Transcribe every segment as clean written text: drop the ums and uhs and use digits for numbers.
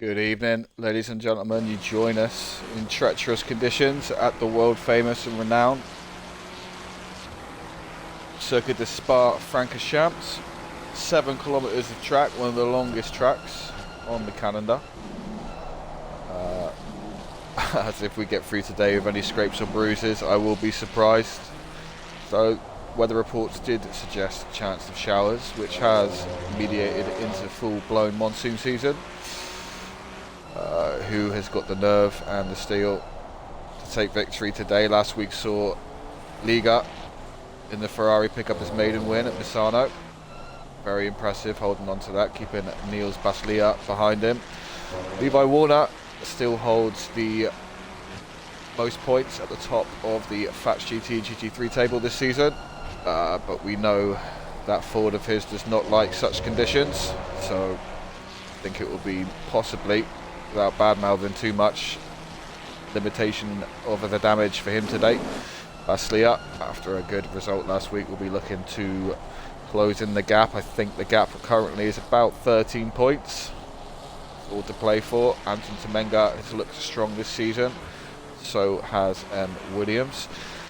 Good evening, ladies and gentlemen. You join us in treacherous conditions at the world famous and renowned Circuit de Spa Francorchamps. 7 kilometers of track, one of the longest tracks on the calendar. As if we get through today with any scrapes or bruises, I will be surprised. So, weather reports did suggest a chance of showers, which has mediated into full-blown monsoon season. Who has got the nerve and the steel to take victory today? Last week saw Liga in the Ferrari pick up his maiden win at Misano. Very impressive, holding on to that, keeping Niels Baslia behind him. Levi Warner still holds the most points at the top of the Fats GT GT3 table this season, but we know that Ford of his does not like such conditions, so I think it will be possibly, without bad-mouthing too much, limitation of the damage for him today. Baslia, after a good result last week, will be looking to close in the gap. I think the gap currently is about 13 points. All to play for. Anton Temenga has looked strong this season. So has Williams.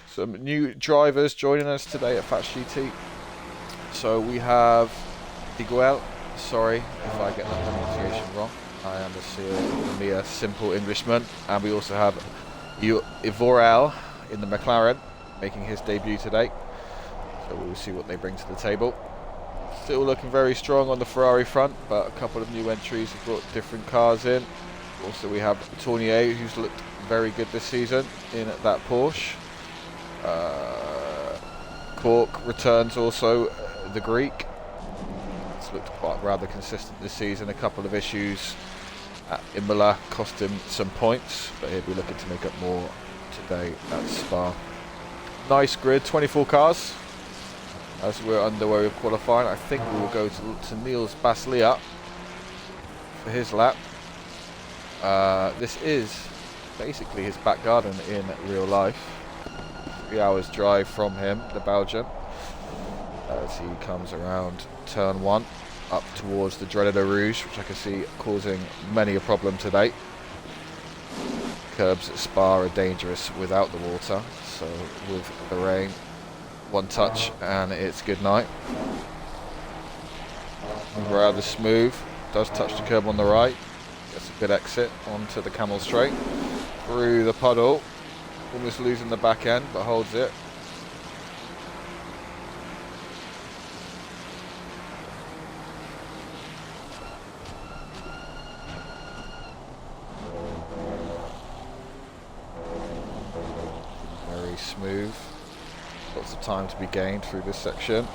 Some new drivers joining us today at Fats GT. So we have Diguel. Sorry if I get the pronunciation wrong. I am a mere simple Englishman. And we also have Ivorel in the McLaren, making his debut today. So we'll see what they bring to the table. Still looking very strong on the Ferrari front, but a couple of new entries have brought different cars in. Also we have Tournier, who's looked very good this season in that Porsche. Cork returns also, the Greek. It's looked quite rather consistent this season. A couple of issues at Imola cost him some points, but he'll be looking to make up more today at Spa. Nice grid, 24 cars. As we're underway with qualifying, I think we will go to Niels Baslia for his lap. This is basically his back garden in real life. 3 hours drive from him, the Belgian, as he comes around turn 1 up towards the dreaded Eau Rouge, which I can see causing many a problem today. Curbs at Spa are dangerous without the water, so with the rain, one touch and it's good night. Rather smooth, does touch the curb on the right, gets a good exit onto the Camel Straight, through the puddle, almost losing the back end but holds it. Very smooth. Lots of time to be gained through this section.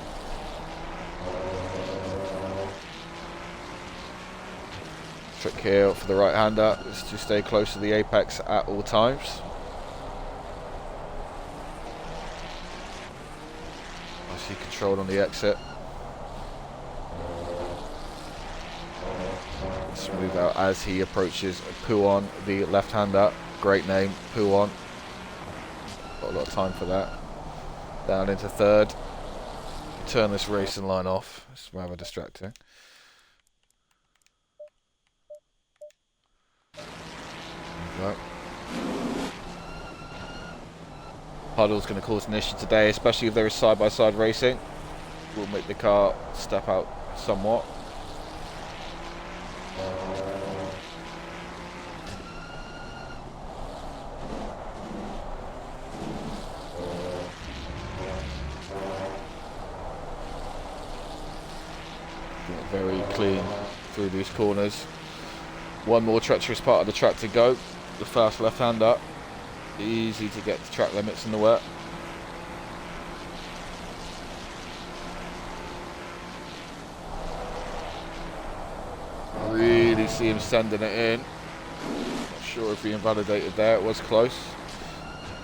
Trick here for the right-hander is to stay close to the apex at all times. Nicely controlled on the exit. Smooth out as he approaches Pouon, the left-hander. Great name, Pouon. Got a lot of time for that. Down into third. Turn this racing line off. It's rather distracting. There we go. Puddle's going to cause an issue today, especially if there is side-by-side racing. Will make the car step out somewhat. Very clean through these corners. One more treacherous part of the track to go. The fast left-hander. Easy to get to track limits in the wet. Really see him sending it in. Not sure if he invalidated there. It was close.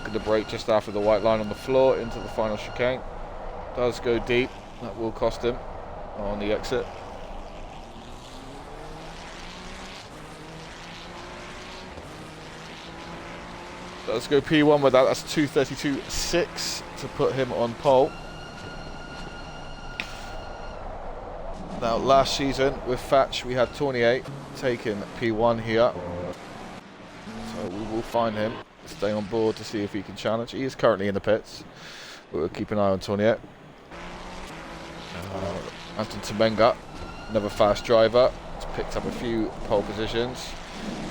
Good to brake just after the white line on the floor into the final chicane. Does go deep. That will cost him on the exit. Let's go P1 with that. That's 2:32.6 to put him on pole. Now, last season with Thatch, we had Tournier taking P1 here. So we will find him, stay on board to see if he can challenge. He is currently in the pits, but we'll keep an eye on Tournier. Anton Temenga, another fast driver. He's picked up a few pole positions.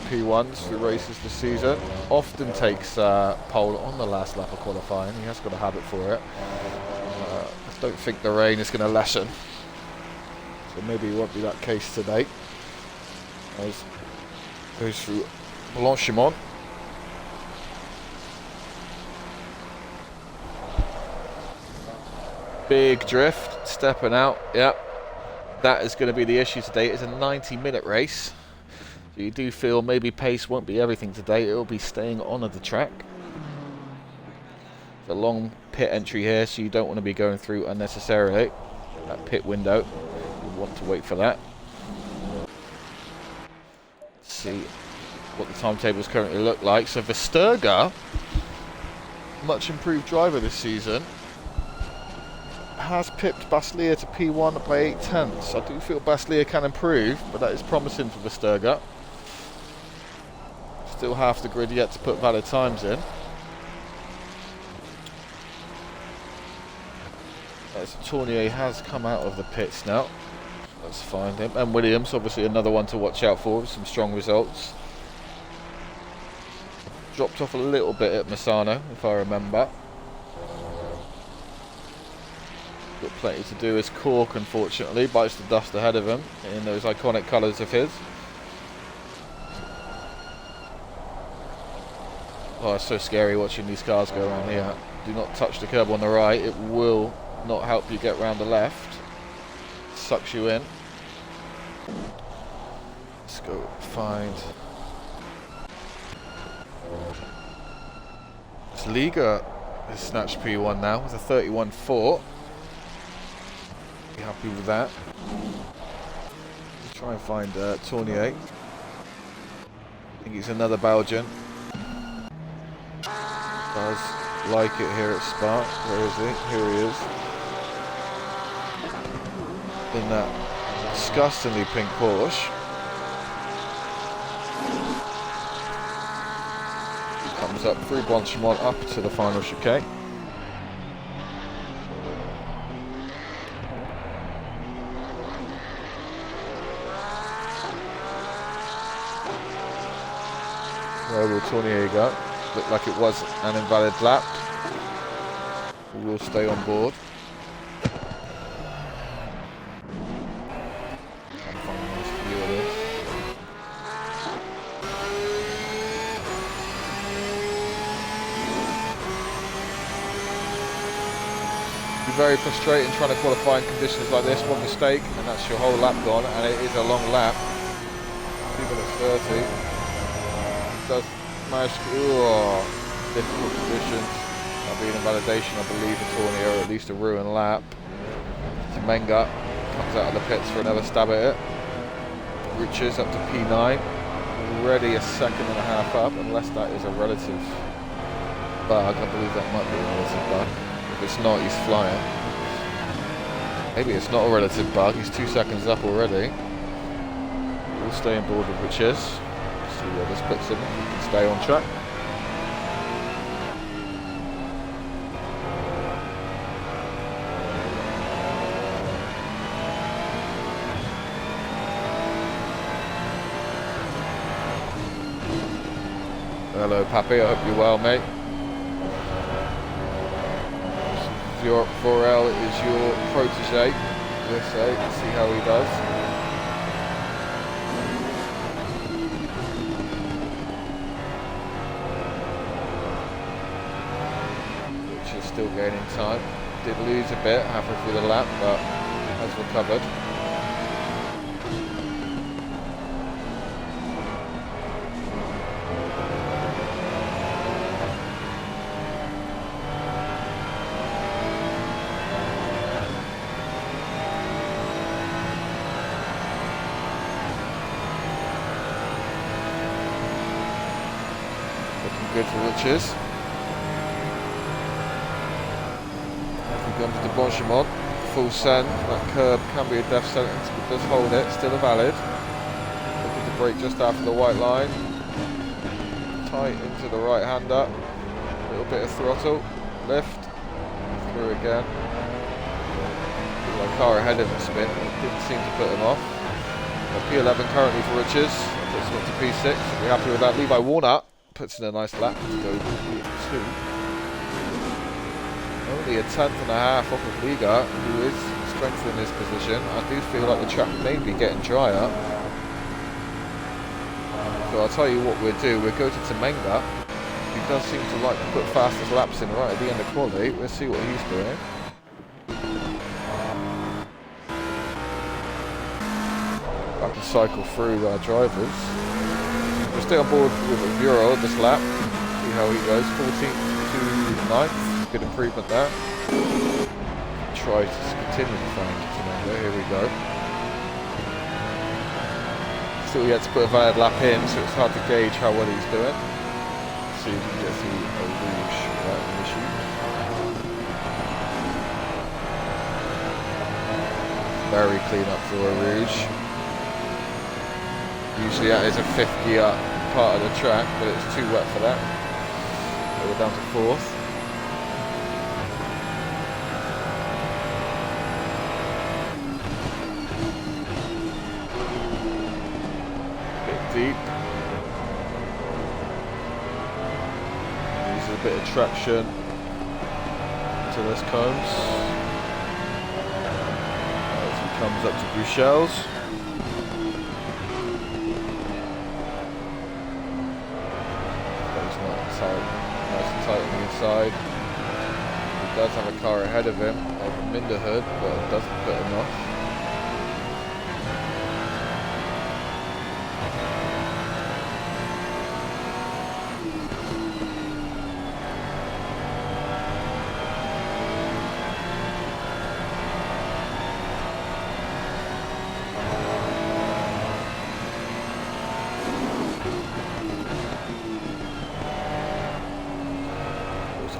P1s through races this season. Often takes pole on the last lap of qualifying. He has got a habit for it. I don't think the rain is going to lessen. So maybe it won't be that case today. As goes through Blanchimont. Big drift, stepping out. Yep, that is going to be the issue today. It's a 90-minute race. So you do feel maybe pace won't be everything today. It will be staying on the track. It's a long pit entry here, so you don't want to be going through unnecessarily. That pit window, you want to wait for that. Let's see what the timetables currently look like. So Versterga, much improved driver this season, has pipped Baslia to P1 by 8 tenths. I do feel Baslia can improve, but that is promising for Versterga. Still half the grid yet to put valid times in. As Tournier has come out of the pits now. Let's find him. And Williams, obviously another one to watch out for with some strong results. Dropped off a little bit at Misano, if I remember. Got plenty to do as Cork, unfortunately, bites the dust ahead of him in those iconic colours of his. Oh, it's so scary watching these cars go around here. Do not touch the curb on the right. It will not help you get round the left. Sucks you in. Let's go find... This Liga has snatched P1 now with a 31.4. Be happy with that. Let's try and find Tournier. I think he's another Belgian. Does like it here at Spa. Where is he? Here he is. In that disgustingly pink Porsche. He comes up through Blanchimont up to the final chicane. Where will Tournier go? Looked like it was an invalid lap. We will stay on board. Trying to find a nice view of this. Be very frustrating trying to qualify in conditions like this. One mistake and that's your whole lap gone, and it is a long lap. Even at 30. It does manage to, difficult conditions. That'll be an invalidation, I believe, for Tournier, or at least a ruined lap. Temenga comes out of the pits for another stab at it. Reaches up to P9. Already a second and a half up, unless that is a relative bug. I believe that might be a relative bug. If it's not, he's flying. Maybe it's not a relative bug. He's 2 seconds up already. We'll stay on board with Riches. See where this puts him. He can stay on track. Hello, Pappy. I hope you're well, mate. Vorel is your protege. Let's see how he does. Which is still gaining time. Did lose a bit halfway through the lap, but has recovered. Good for Riches. As we come to the Blanchimont, full send. That curb can be a death sentence, but does hold it. Still a valid. Looking to brake just after the white line. Tight into the right hander. A little bit of throttle. Lift. Through again. The car ahead of him spin. Didn't seem to put him off. P11 currently for Richards. Puts him up to P6. We're happy with that. Levi Warner puts in a nice lap to go P2. Only a tenth and a half off of Liga, who is strengthening his position. I do feel like the track may be getting drier. So I'll tell you what we'll do. We'll go to Temenga. He does seem to like to put fastest laps in right at the end of quali. We'll see what he's doing. Back to cycle through our drivers. We'll stay on board with Bureau this lap. See how he goes. 14th to 9th. Good improvement there. Try to continue to find Temenga. Here we go. Still yet to put a valid lap in, so it's hard to gauge how well he's doing. Let's see if we can get through a rouge without any issues. Very clean up for a rouge. Usually that is a 50 up part of the track, but it's too wet for that. So we're down to 4th. Deep. Uses a bit of traction into this cones. As he comes up to Bruxelles. He's not tight, nice and tight on the inside. He does have a car ahead of him, of Minderhood, but it doesn't put him off.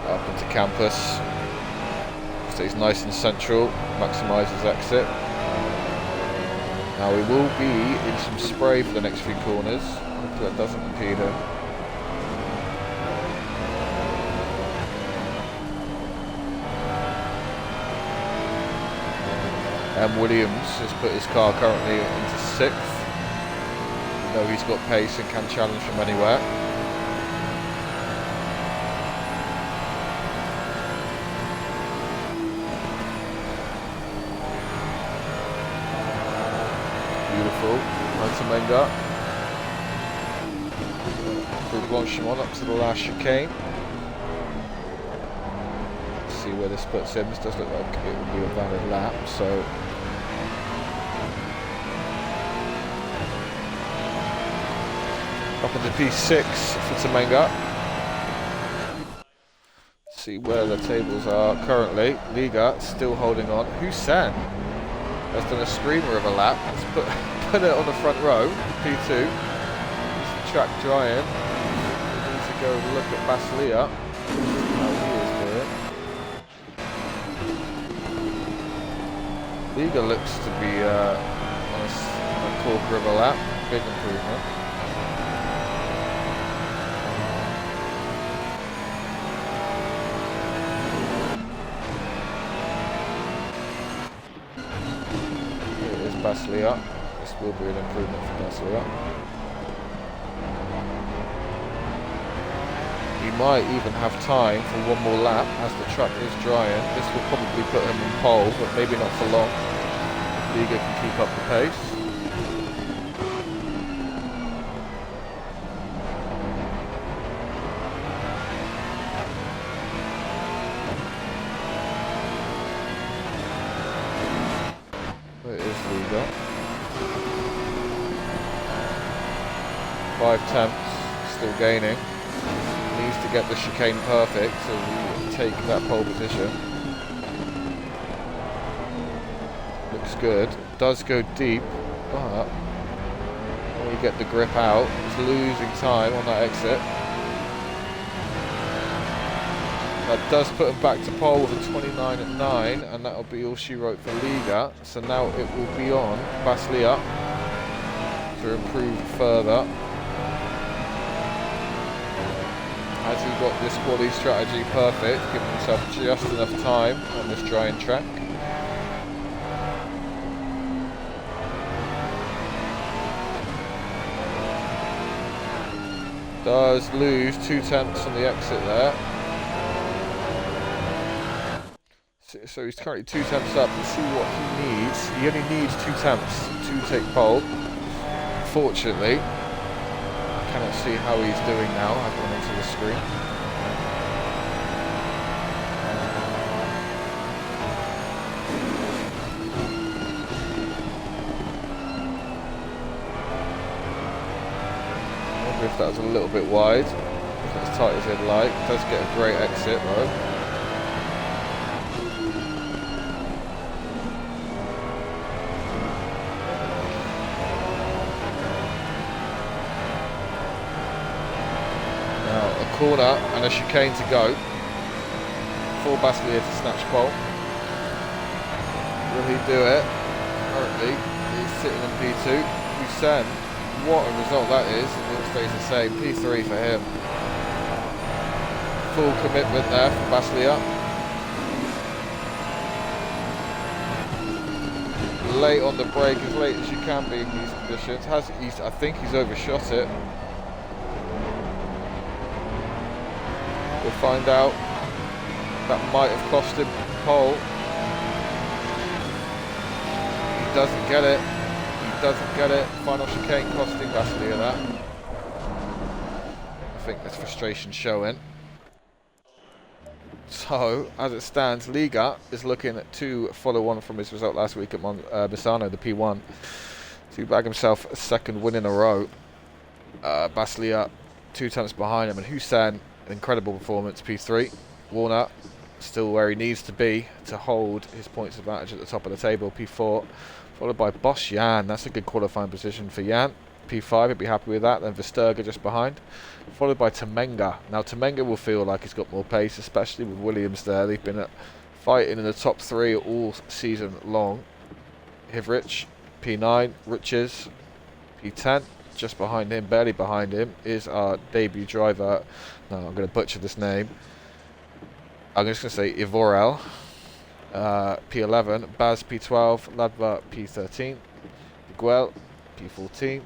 Up into campus, stays nice and central, maximises exit. Now we will be in some spray for the next few corners, hopefully that doesn't impede him. Williams has put his car currently into 6th. We know he's got pace and can challenge from anywhere. Beautiful, Temenga. Through Blanchimont up to the last chicane. Let's see where this puts him. This does look like it will be a valid lap, so. Up into P6 for Temenga. See where the tables are currently. Liga still holding on. Hussein has done a screamer of a lap. Let's put it on the front row. P2. Is the track drying? We need to go look at Basilia. How he is doing. Liga looks to be on a quarter of a lap. Big improvement. Basilia. This will be an improvement for Basilia. He might even have time for one more lap as the track is drying. This will probably put him in pole, but maybe not for long. Liga can keep up the pace. It is Liga. 5 tenths, still gaining. Needs to get the chicane perfect to take that pole position. Looks good. Does go deep, but when you get the grip out, it's losing time on that exit. That does put him back to pole with a 29.9, and that'll be all she wrote for Liga. So now it will be on Baslia to improve further. Has he got this quality strategy perfect, giving himself just enough time on this drying track? Does lose 2 tenths on the exit there. So he's currently 2 tenths up. Let's see what he needs. He only needs 2 tenths to take pole. Fortunately, I cannot see how he's doing now. I've gone onto the screen. I wonder if that was a little bit wide. Not as tight as he'd like. Does get a great exit though. Corner and a chicane to go for Baslia to snatch pole. Will he do it? Currently he's sitting in P2. Hussein, what a result that is, and it all stays the same. P3 for him. Full commitment there for Baslia. Late on the brake, as late as you can be in these conditions. I think he's overshot it. We'll find out. That might have cost him pole. He doesn't get it. He doesn't get it. Final chicane costing Baslia that. I think there's frustration showing. So, as it stands, Liga is looking to follow on from his result last week at Misano, the P1, to bag himself a second win in a row. Baslia 2 tenths behind him, and Hussein, an incredible performance, P3. Warner still where he needs to be to hold his points advantage at the top of the table, P4, followed by Bosch Jan. That's a good qualifying position for Jan. P5, he'd be happy with that. Then Versterger just behind, followed by Temenga. Now Temenga will feel like he's got more pace, especially with Williams there. They've been fighting in the top 3 all season long. Hivrich, P9, Riches, P10. Just behind him, barely behind him, is our debut driver. No, I'm going to butcher this name. I'm just going to say Ivorel. P11, Baz P12, Ladva P13, Miguel P14,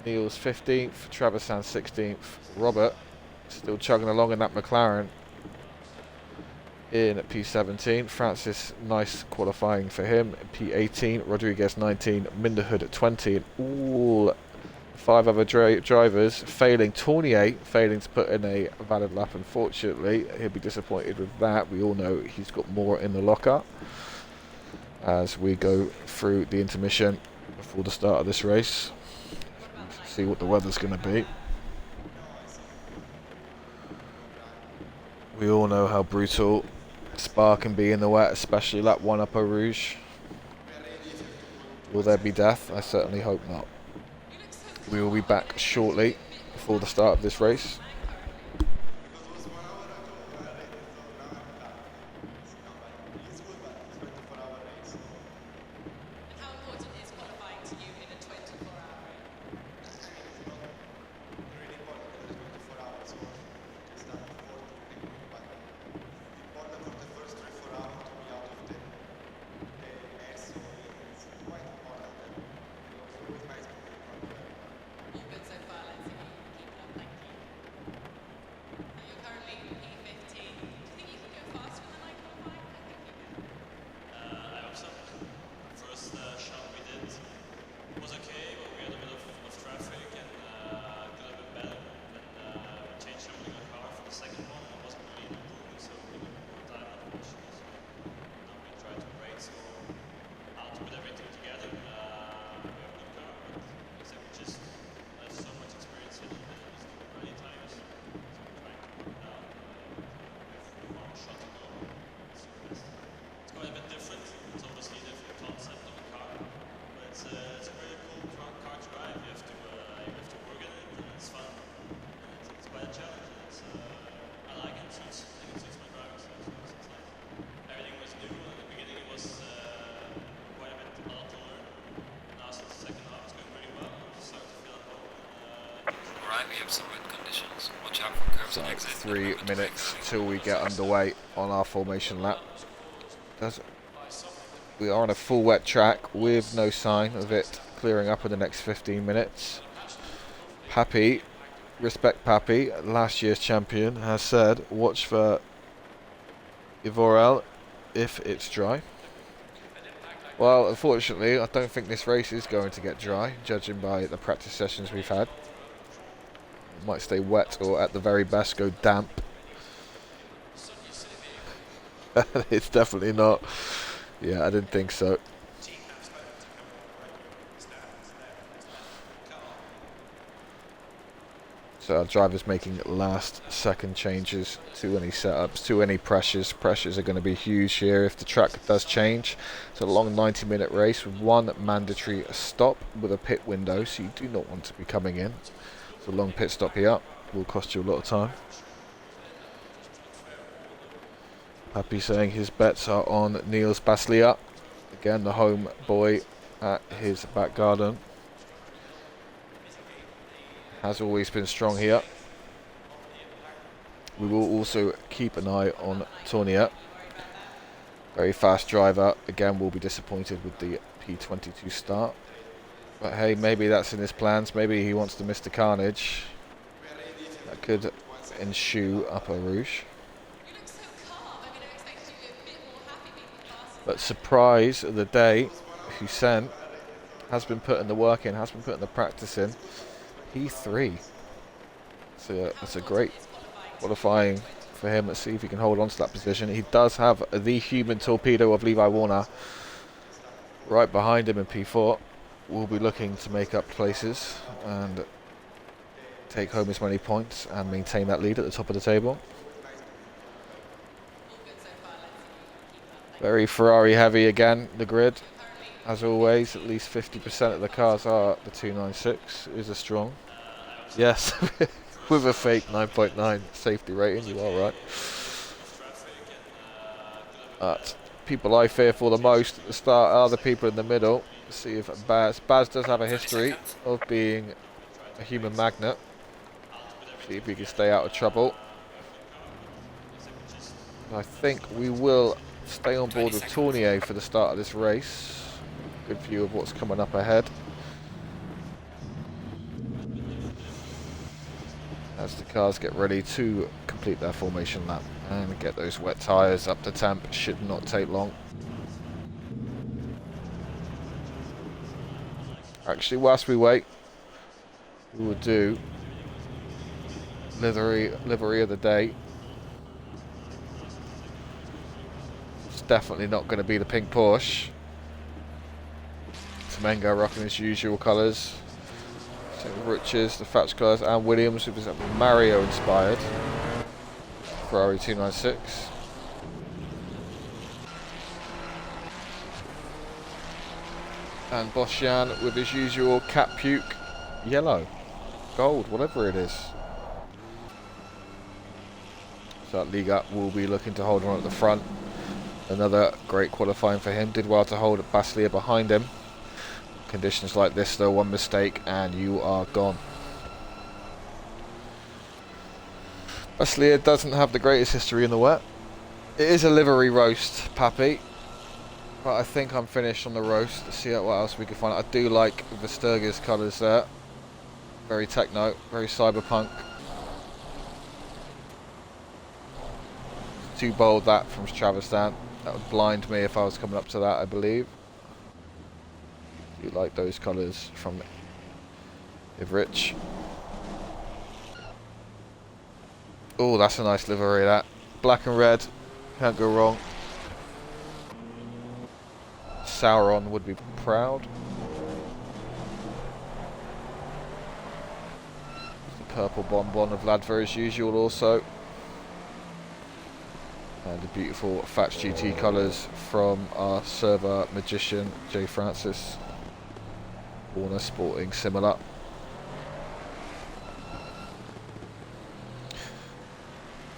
Niels 15th, Traversan 16th, Robert still chugging along in that McLaren in P17, Francis, nice qualifying for him, P18, Rodriguez 19, Minderhood at 20, and all 5 other drivers failing. Tournier failing to put in a valid lap, unfortunately. He'll be disappointed with that. We all know he's got more in the locker as we go through the intermission before the start of this race. See what the weather's going to be. We all know how brutal Spa can be in the wet, especially lap 1 up Eau Rouge. Will there be death? I certainly hope not. We will be back shortly before the start of this race. So 3 minutes till we get underway on our formation lap. We are on a full wet track with no sign of it clearing up in the next 15 minutes. Pappy, respect Pappy, last year's champion, has said watch for Ivorel if it's dry. Well, unfortunately, I don't think this race is going to get dry, judging by the practice sessions we've had. It might stay wet or at the very best go damp. It's definitely not. Yeah, I didn't think so. So our driver's making last second changes to any setups, to any pressures. Pressures are going to be huge here if the track does change. It's a long 90-minute race with one mandatory stop with a pit window, so you do not want to be coming in. It's a long pit stop here, will cost you a lot of time. Happy saying his bets are on Niels Baslia, again the home boy at his back garden. Has always been strong here. We will also keep an eye on Tournier. Very fast driver. Again, will be disappointed with the P22 start. But hey, maybe that's in his plans. Maybe he wants to miss the carnage that could ensue up a Rouge. But surprise of the day, Hussein has been putting the work in, has been putting the practice in. P3. So that's a great qualifying for him. Let's see if he can hold on to that position. He does have the human torpedo of Levi Warner right behind him in P4. We'll be looking to make up places and take home as many points and maintain that lead at the top of the table. Very Ferrari heavy again, the grid. As always, at least 50% of the cars are the 296. Is a strong. Yes, with a fake 9.9 safety rating, you are right. But people I fear for the most at the start are the people in the middle. Let's see if Baz does have a history of being a human magnet. See if he can stay out of trouble. I think we will stay on board with Tournier for the start of this race. Good view of what's coming up ahead. As the cars get ready to complete their formation lap and get those wet tyres up to temp, should not take long. Actually, whilst we wait, we will do livery of the day. It's definitely not going to be the pink Porsche. Mengo rocking his usual colours. Riches, the Thatch colours, and Williams, who was Mario inspired. Ferrari 296. And Boschian with his usual cat puke, yellow, gold, whatever it is. So Liga will be looking to hold on at the front. Another great qualifying for him. Did well to hold Baslia behind him. Conditions like this though, one mistake and you are gone. Baslia doesn't have the greatest history in the wet. It is a livery roast, Pappy. But I think I'm finished on the roast. Let's see what else we can find. I do like Vesturga's colours there. Very techno, very cyberpunk. Too bold that from Travistan. That would blind me if I was coming up to that, I believe. You like those colours from Ivrich. Oh, that's a nice livery, that. Black and red, can't go wrong. Sauron would be proud. The purple bonbon of Ladver as usual also. And the beautiful Thatch GT colours from our server magician, Jay Francis. Warner sporting similar.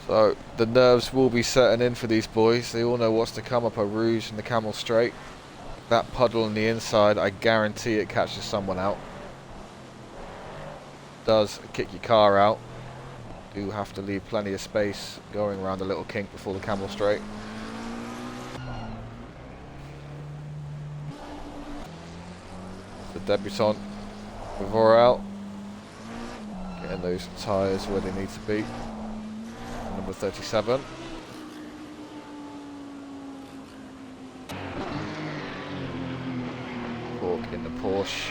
So the nerves will be setting in for these boys. They all know what's to come up a Rouge and the Camel Straight. That puddle on the inside, I guarantee it catches someone out. Does kick your car out. Do have to leave plenty of space going around the little kink before the camel straight. The debutant with Vorel. Getting those tyres where they need to be. Number 37. Cork in the Porsche.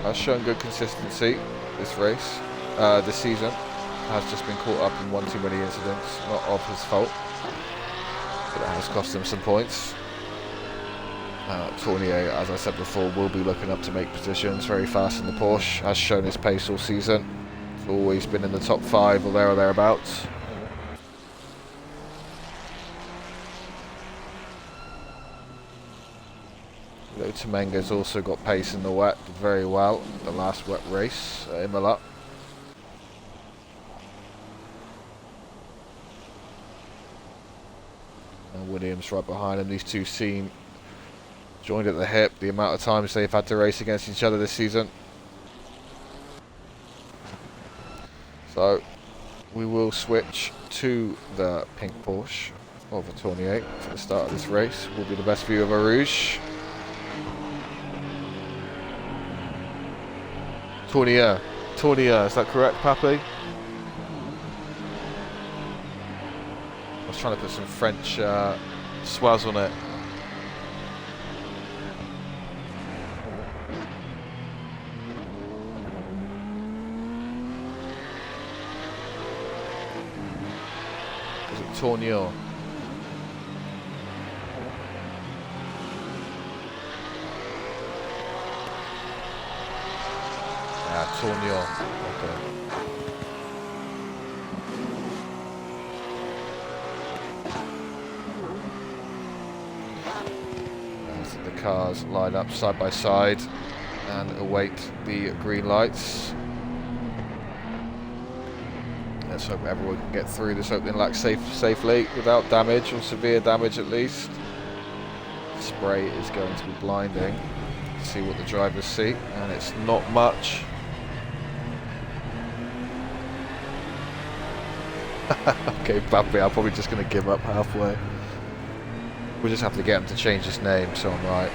Has shown good consistency this race, this season. Has just been caught up in one too many incidents, not of his fault, but it has cost him some points. Tournier, as I said before, will be looking up to make positions very fast in the Porsche. Has shown his pace all season. He's always been in the top 5 or there or thereabouts. Temenga's also got pace in the wet very well. The last wet race at Imola. And Williams right behind him. These two seem joined at the hip. The amount of times they've had to race against each other this season. So we will switch to the pink Porsche over Tournier for the start of this race. Will be the best view of Eau Rouge. Tournier, is that correct, Papi? I was trying to put some French swaz on it. Is it Tournier? Tournier. Okay. As the cars line up side by side and await the green lights. Let's hope everyone can get through this opening lap safely without damage, or severe damage at least. The spray is going to be blinding. See what the drivers see, and it's not much. Okay, Papi, I'm probably just going to give up halfway. We'll just have to get him to change his name, so I'm right.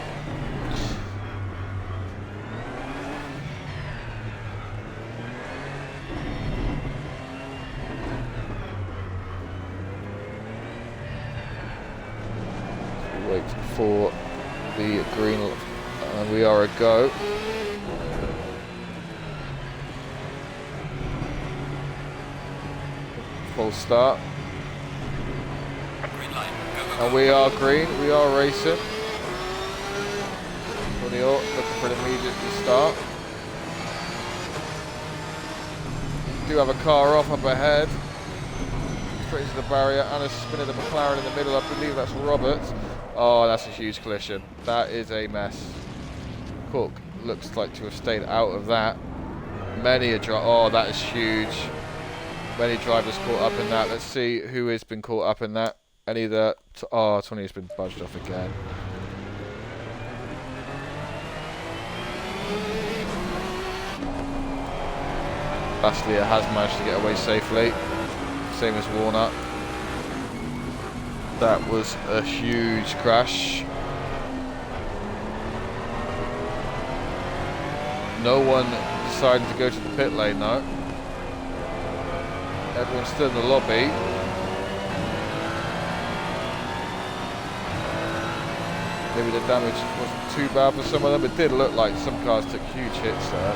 Wait for the green, and we are a go. Full start. Green light. Go. And we are green, we are racing. Looking for an immediate start. Do have a car off up ahead. Straight into the barrier and a spin of the McLaren in the middle. I believe that's Robert. Oh, that's a huge collision. That is a mess. Cook looks like to have stayed out of that. Many a drive. Oh, that is huge. Many drivers caught up in that. Let's see who has been caught up in that. Any of the... Oh, Tony's been budged off again. Bastia has managed to get away safely. Same as Warner. That was a huge crash. No one decided to go to the pit lane though. Everyone's still in the lobby. Maybe the damage wasn't too bad for some of them. It did look like some cars took huge hits there.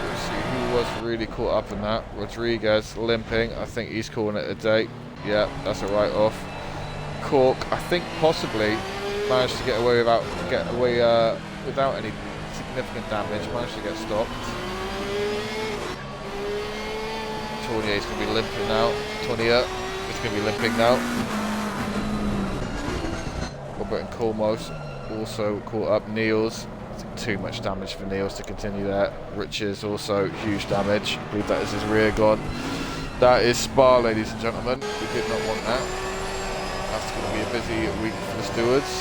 Let's see who was really caught up in that. Rodriguez limping. I think he's calling it a day. Yeah, that's a write-off. Cork, I think possibly managed to get away without any significant damage. Managed to get stopped. Tournier's going to be limping now. Tournier is going to be limping now. Robert and Cormos also caught up. Niels, too much damage for Niels to continue there. Riches also huge damage. I believe that is his rear gone. That is Spa, ladies and gentlemen. We did not want that. That's going to be a busy week for the stewards.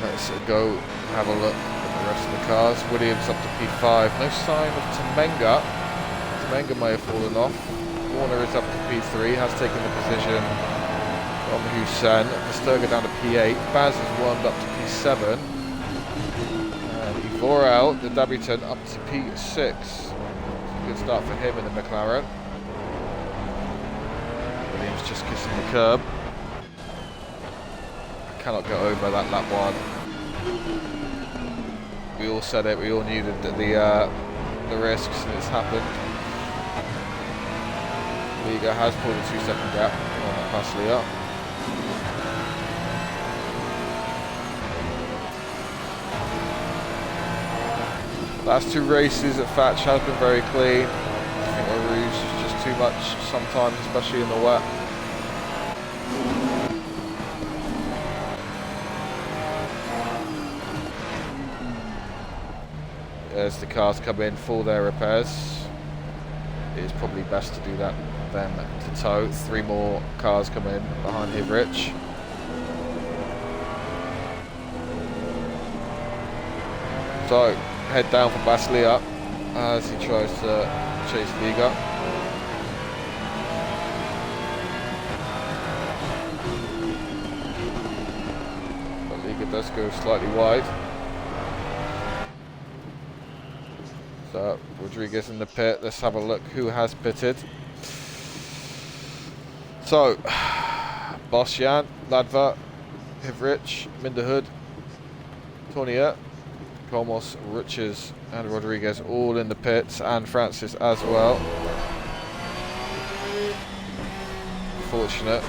Let's go have a look at the rest of the cars. Williams up to P5. No sign of Temenga. Temenga may have fallen off. Warner is up to P3, has taken the position from Hussein. Sturger down to P8. Baz has warmed up to P7. And Ivorel, the debutant, up to P6. Good start for him in the McLaren. Williams just kissing the curb. I cannot get over that lap one. We all said it, we all knew the risks, and it's happened. Liga has pulled a 2-second gap on Paslia. Last two races at Fatch has been very clean. I think the rouge is just too much sometimes, especially in the wet. As the cars come in for their repairs, it is probably best to do that then to tow. 3 more cars come in behind Hivrich. So head down for Baslia as he tries to chase Liga. But Liga does go slightly wide. So Rodriguez in the pit. Let's have a look who has pitted. So Bosjan, Ladva, Hivrich, Minderhood, Tournier, Komos, Riches and Rodriguez all in the pits, and Francis as well. Fortunate,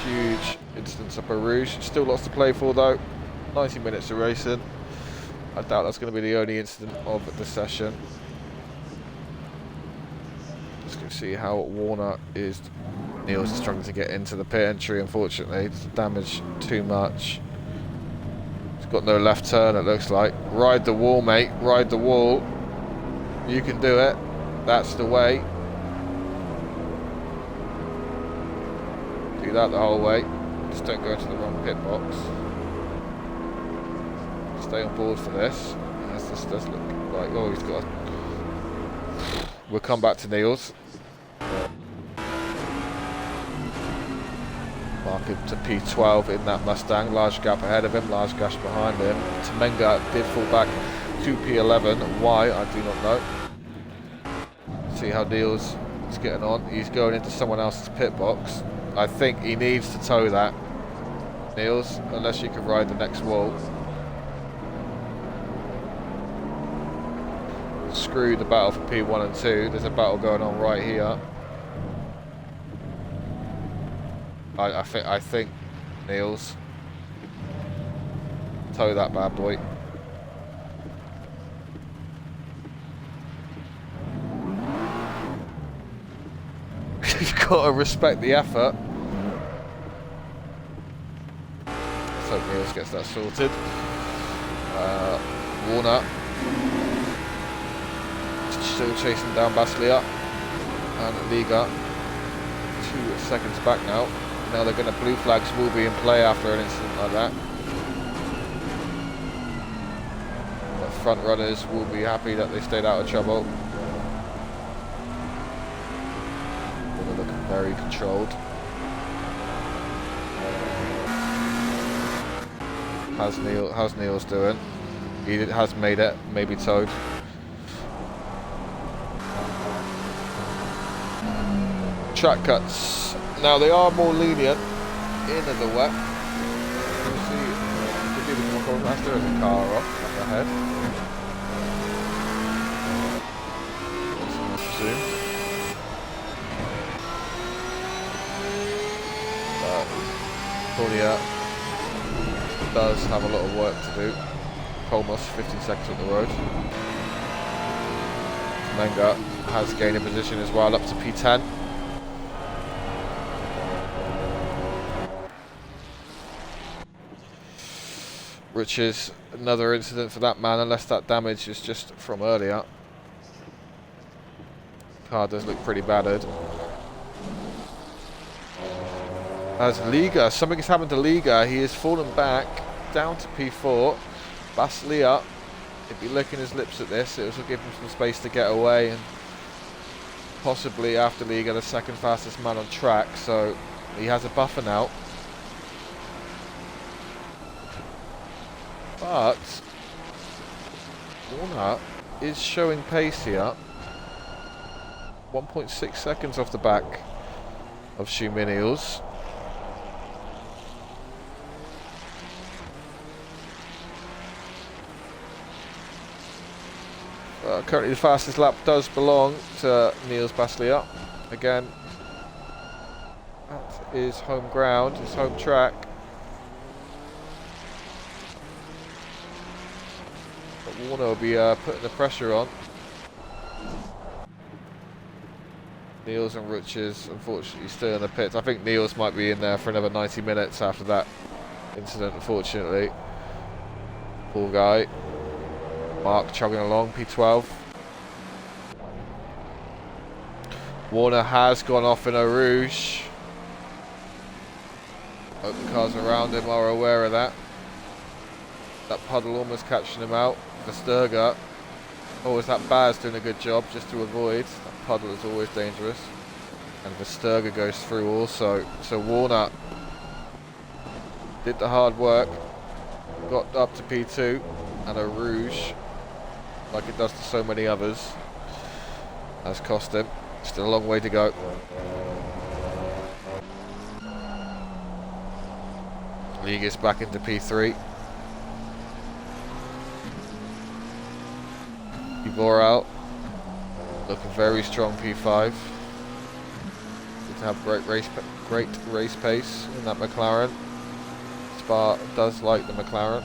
huge instance of Rouge. Still lots to play for though. 90 minutes of racing. I doubt that's going to be the only incident of the session. Just going to see how Warner is. Neil's struggling to get into the pit entry, unfortunately. It's damaged too much. He's got no left turn, it looks like. Ride the wall, mate. Ride the wall. You can do it. That's the way. Do that the whole way. Just don't go into the wrong pit box. Stay on board for this. This does look like... Oh, he's got... We'll come back to Neil's. Marking to P12 in that Mustang. Large gap ahead of him, large gap behind him. Temenga did fall back to P11. Why, I do not know. See how Neil's is getting on. He's going into someone else's pit box. I think he needs to tow that, Niels, unless you can ride the next wall. Screw the battle for P1 and 2. There's a battle going on right here. I think Niels, tow that bad boy. You've got to respect the effort. Let's hope Niels gets that sorted. Warner still chasing down Baslia and Liga 2 seconds back now. Now they're going to, blue flags will be in play after an incident like that. The front runners will be happy that they stayed out of trouble. They're looking very controlled. How's Neil's doing? He has made it, maybe towed. Track cuts. Now they are more lenient in the wet. You see, the beautiful master has a car off ahead. Tournier does have a lot of work to do. Kolmos 15 seconds on the road. Menga has gained a position as well, up to P10. Which is another incident for that man, unless that damage is just from earlier. Car does look pretty battered. As Liga, something has happened to Liga. He has fallen back down to P4. Baslia, he'd be licking his lips at this. It will give him some space to get away and possibly after Liga the second fastest man on track, so he has a buffer now. But Warner is showing pace here. 1.6 seconds off the back of Schuminius. Currently the fastest lap does belong to Niels Baslia. Again, that is home ground, his home track. But Warner will be putting the pressure on. Niels and Rutschers unfortunately still in the pits. I think Niels might be in there for another 90 minutes after that incident, unfortunately. Poor guy. Mark chugging along, P12. Warner has gone off in Eau Rouge. Hope the cars around him are aware of that. That puddle almost catching him out. Versterger. Oh, is that Baz doing a good job just to avoid? That puddle is always dangerous. And Versterger goes through also. So Warner did the hard work. Got up to P2 and Eau Rouge, like it does to so many others, has cost him. Still a long way to go. League is back into P3. Boral looking very strong P5. Good to have great race pace in that McLaren. Spa does like the McLaren.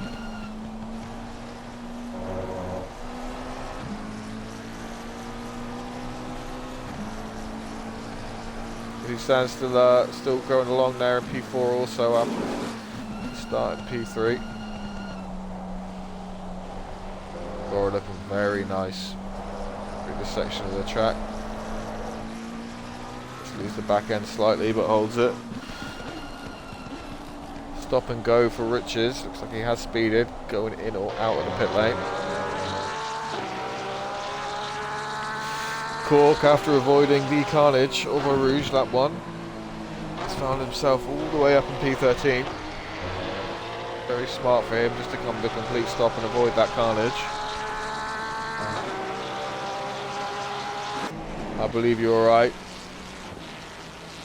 He stands still going along there in P4 also after starting P3. Bora looking very nice through this section of the track. Just lose the back end slightly but holds it. Stop and go for Riches. Looks like he has speeded, going in or out of the pit lane. Cork, after avoiding the carnage of Eau Rouge lap 1, has found himself all the way up in P13. Very smart for him just to come to a complete stop and avoid that carnage. I believe you're right.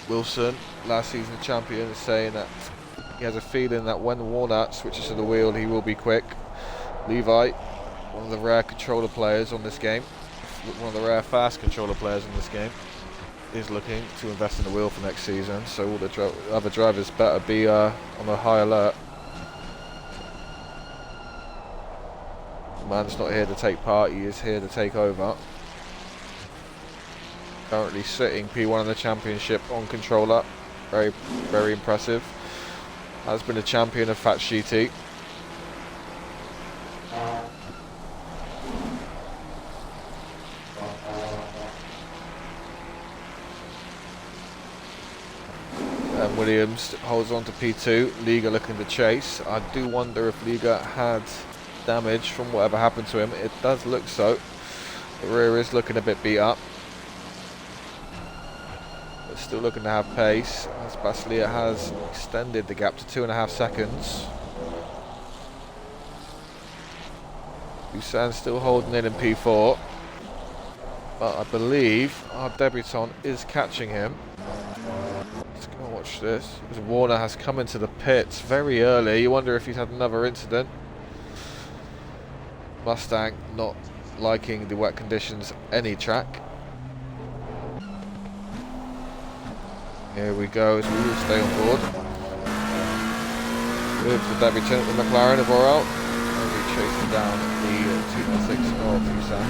Wilson, last season's champion, is saying that he has a feeling that when Warner switches to the wheel, he will be quick. Levi, one of the rare controller players on this game, one of the rare fast controller players in this game, is looking to invest in the wheel for next season, so all the other drivers better be on a high alert. The man's not here to take part, he is here to take over. Currently sitting P1 in the championship on controller, very, very impressive. Has been a champion of Fat GT. And Williams holds on to P2. Liga looking to chase. I do wonder if Liga had damage from whatever happened to him. It does look so. The rear is looking a bit beat up. But still looking to have pace, as Baslia has extended the gap to 2.5 seconds. Busan still holding in P4. But I believe our debutant is catching him. Let's go and watch this. As Warner has come into the pits very early. You wonder if he's had another incident. Mustang not liking the wet conditions any track. Here we go, as we will stay on board. With the debutant, the McLaren of Boral. And we're chasing down the 296 of Busan.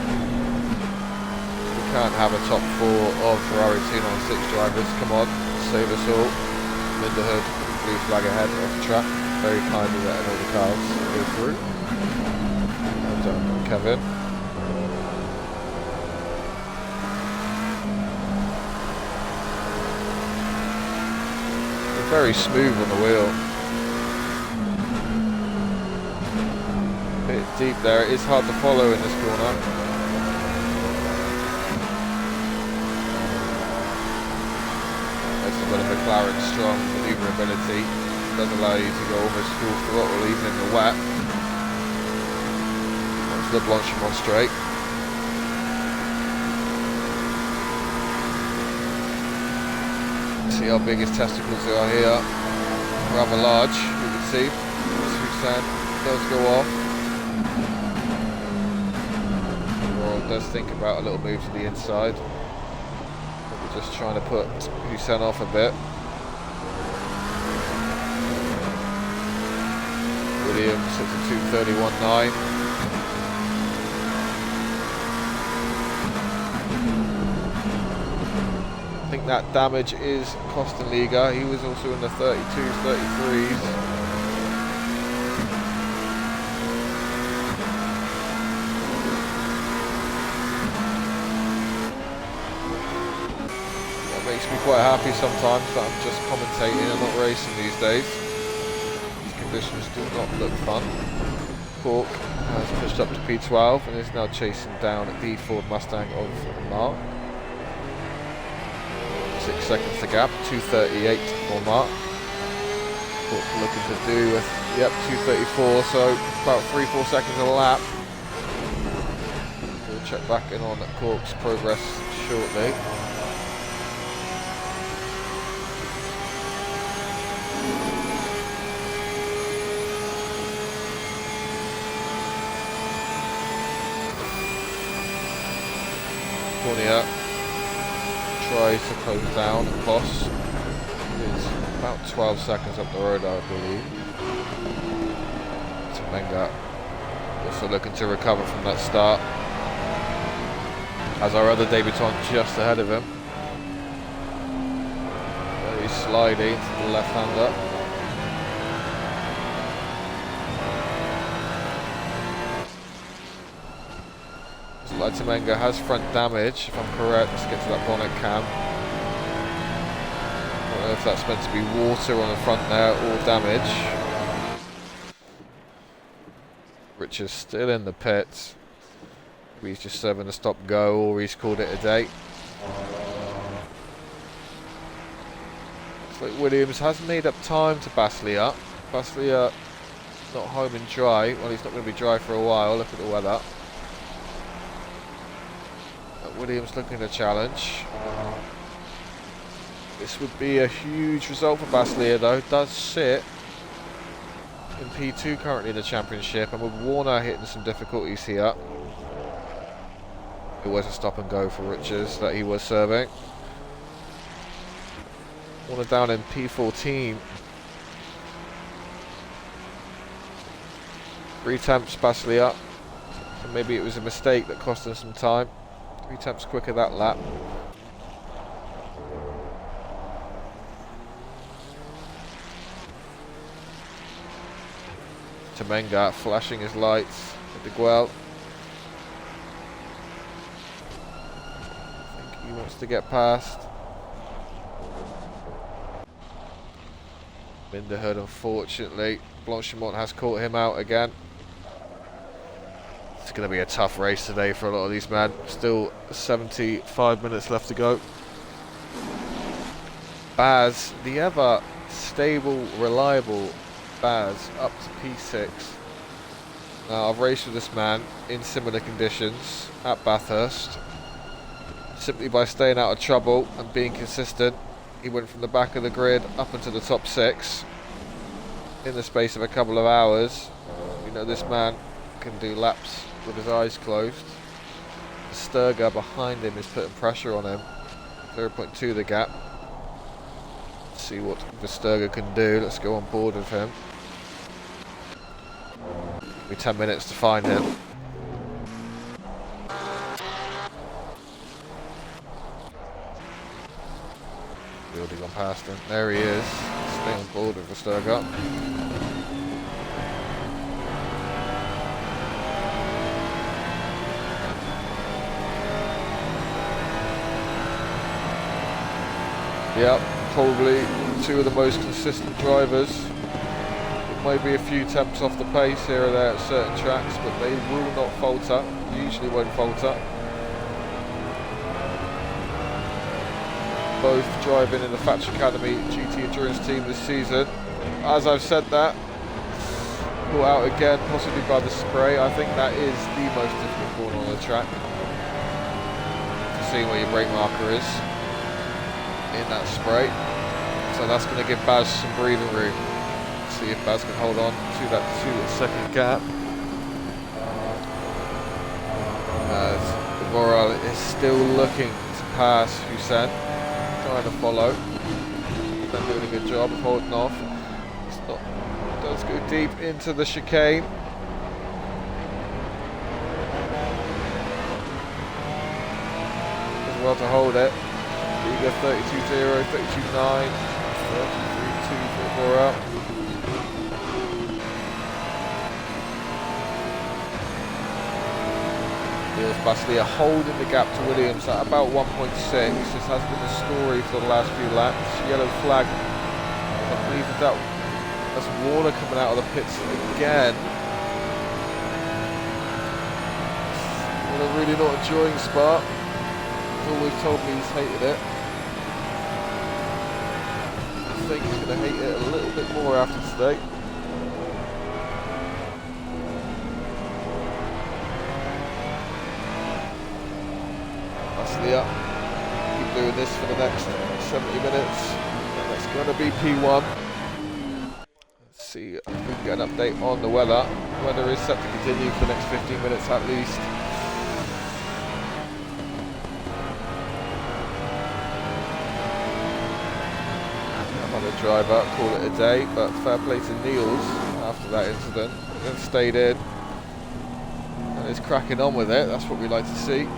We can't have a top 4 of Ferrari 296 drivers. Come on, save us all. Linderhood, blue flag ahead off the track. Very kindly letting all the cars go through. Well done, Kevin. Very smooth on the wheel. deep there. It is hard to follow in this corner. There's a bit of McLaren strong manoeuvrability. It does allow you to go almost full throttle even in the wet. Onto the Blanchimont straight. See how big his testicles are here. Rather large, you can see. Hussein does go off. Royal does think about a little move to the inside. We're just trying to put Hussein off a bit. Williams at the 2:31.9. I think that damage is costing Liga. He was also in the 32s, 33s. That makes me quite happy sometimes that I'm just commentating and not racing these days. These conditions do not look fun. Cork has pushed up to P12 and is now chasing down the Ford Mustang of Mark. 6 seconds to gap, 2:38 for Mark. Cork looking to do with, yep, 2:34, so about 3-4 seconds a lap. We'll check back in on Cork's progress shortly. Cornier tries to close down and Boss is about 12 seconds up the road, I believe. Temenga also looking to recover from that start. As our other debutant just ahead of him. Very slidey to the left-hander. Temenga has front damage, if I'm correct. Let's get to that bonnet cam. I don't know if that's meant to be water on the front there or damage. Richard's still in the pits. He's just serving a stop go, or he's called it a day. Looks like Williams has made up time to Baslia. Baslia not home and dry. Well, he's not going to be dry for a while. Look at the weather. Williams looking to challenge. This would be a huge result for Baslia though. Does sit in P2 currently in the championship, and with Warner hitting some difficulties here. It was a stop and go for Richards that he was serving. Warner down in P14. 3 temps Baslia. So maybe it was a mistake that cost him some time. 3 temps quicker that lap. Temenga flashing his lights at the Guel. I think he wants to get past. Minderhood, unfortunately. Blanchimont has caught him out again. It's going to be a tough race today for a lot of these men. Still 75 minutes left to go. Baz, the ever stable, reliable Baz, up to P6. Now, I've raced with this man in similar conditions at Bathurst. Simply by staying out of trouble and being consistent, he went from the back of the grid up into the top 6 in the space of a couple of hours. You know, this man can do laps with his eyes closed. The Sturger behind him is putting pressure on him. 0.2 the gap. Let's see what the Sturger can do. Let's go on board with him. Give me 10 minutes to find him. Already gone past him. There he is. Stay on board with the Sturger. Yep, probably 2 of the most consistent drivers maybe a few temps off the pace here or there at certain tracks, but they will not falter, usually won't falter. Both driving in the Thatch Academy GT Endurance team this season. As I've said that, caught out again, possibly by the spray. I think that is the most difficult corner on the track. Seeing where your brake marker is in that spray. So that's going to give Baz some breathing room. See if Baz can hold on to that 2-second gap. As Voral is still looking to pass Hussein. Trying to follow. They're doing a good job of holding off. It's not, does go deep into the chicane. Does well to hold it. Liga 32-0, 32-9, 33-2 for Voral. Baslia holding the gap to Williams at about 1.6. This has been the story for the last few laps. Yellow flag. I believe that's Warner coming out of the pits again. Warner really not enjoying Spa. He's always told me he's hated it. I think he's going to hate it a little bit more after today. Keep doing this for the next 70 minutes. That's going to be P1. Let's see if we can get an update on the weather. The weather is set to continue for the next 15 minutes at least. I'm on the driver, call it a day, but fair play to Niels after that incident. Then stayed in and is cracking on with it. That's what we like to see.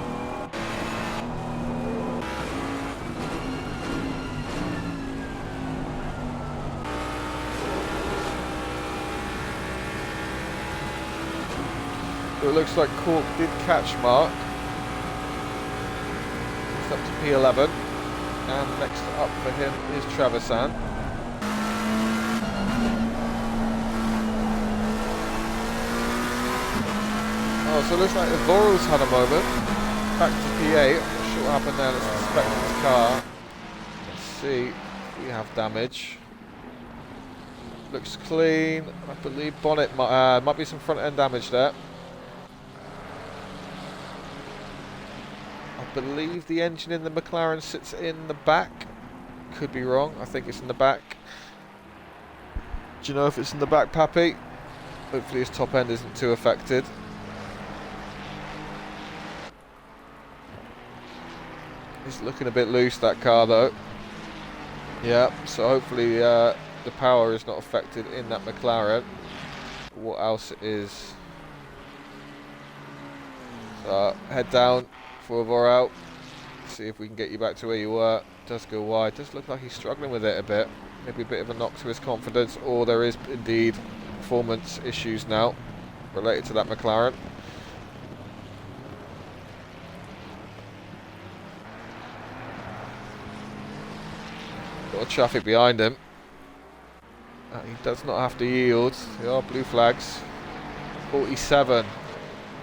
It looks like Cork did catch Mark. It's up to P11. And next up for him is Traversan. Oh, so it looks like the Vorals had a moment. Back to P8. I'm not sure what happened there. Let's inspect his car. Let's see if we have damage. Looks clean. I believe bonnet might be some front end damage there. I believe the engine in the McLaren sits in the back. Could be wrong. I think it's in the back. Do you know if it's in the back, Pappy? Hopefully his top end isn't too affected. It's looking a bit loose, that car, though. Yeah, so hopefully the power is not affected in that McLaren. What else it is? So head down. 4 out. See if we can get you back to where you were. Does go wide. Does look like he's struggling with it a bit. Maybe a bit of a knock to his confidence, or there is indeed performance issues now related to that McLaren. Got traffic behind him. He does not have to yield. There are blue flags. 47.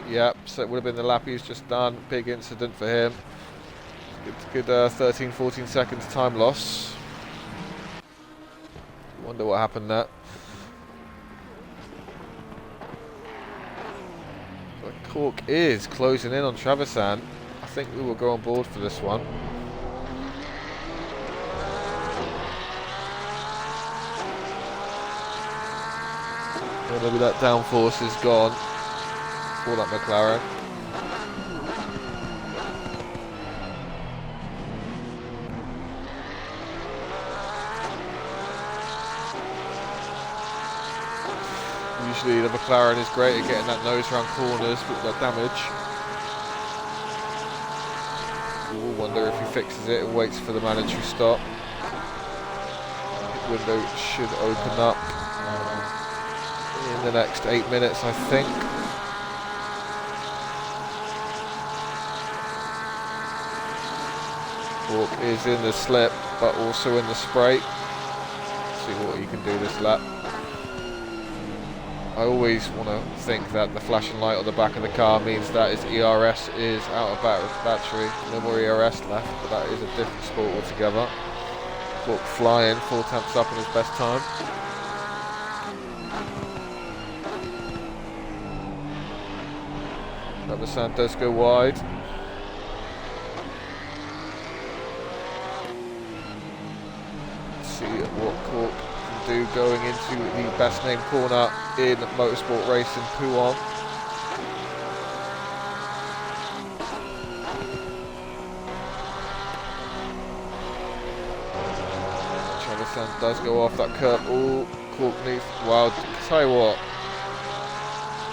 Yep, so it would have been the lap he's just done. Big incident for him. Good 13, 14 seconds time loss. Wonder what happened there. But Cork is closing in on Traversan. I think we will go on board for this one. Maybe that downforce is gone for that McLaren. Usually the McLaren is great at getting that nose round corners with that damage. We'll wonder if he fixes it and waits for the mandatory stop. The window should open up in the next 8 minutes, I think. Cork is in the slip, but also in the spray. See what he can do this lap. I always want to think that the flashing light on the back of the car means that its ERS is out of battery. No more ERS left, but that is a different sport altogether. Cork flying, 4 tenths up in his best time. Traversan does go wide. Let's see what Cork can do going into the best named corner in motorsport racing, Pouon. Traversan does go off that curb. Oh, Cork needs. Well, tell you what.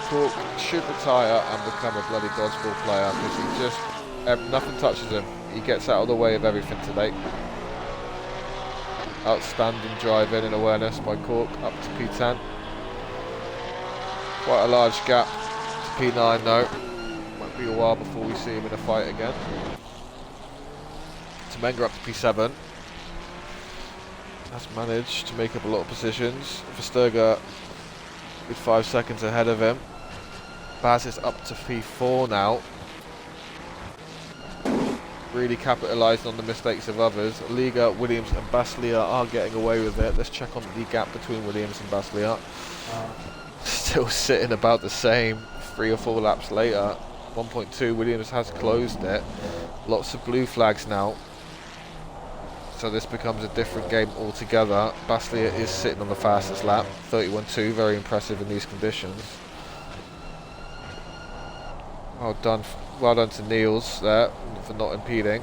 Cork should retire and become a bloody dodgeball player because he just nothing touches him. He gets out of the way of everything today. Outstanding driving and awareness by Cork up to P10. Quite a large gap to P9 though. Might be a while before we see him in a fight again. Temenga up to P7. Has managed to make up a lot of positions. Versterga with 5 seconds ahead of him. Baz is up to P4 now. Really capitalising on the mistakes of others. Liga, Williams and Baslia are getting away with it. Let's check on the gap between Williams and Baslia. Still sitting about the same 3 or 4 laps later. 1.2, Williams has closed it. Lots of blue flags now. So this becomes a different game altogether. Baslia is sitting on the fastest lap. 31.2, very impressive in these conditions. Well done to Niels there for not impeding.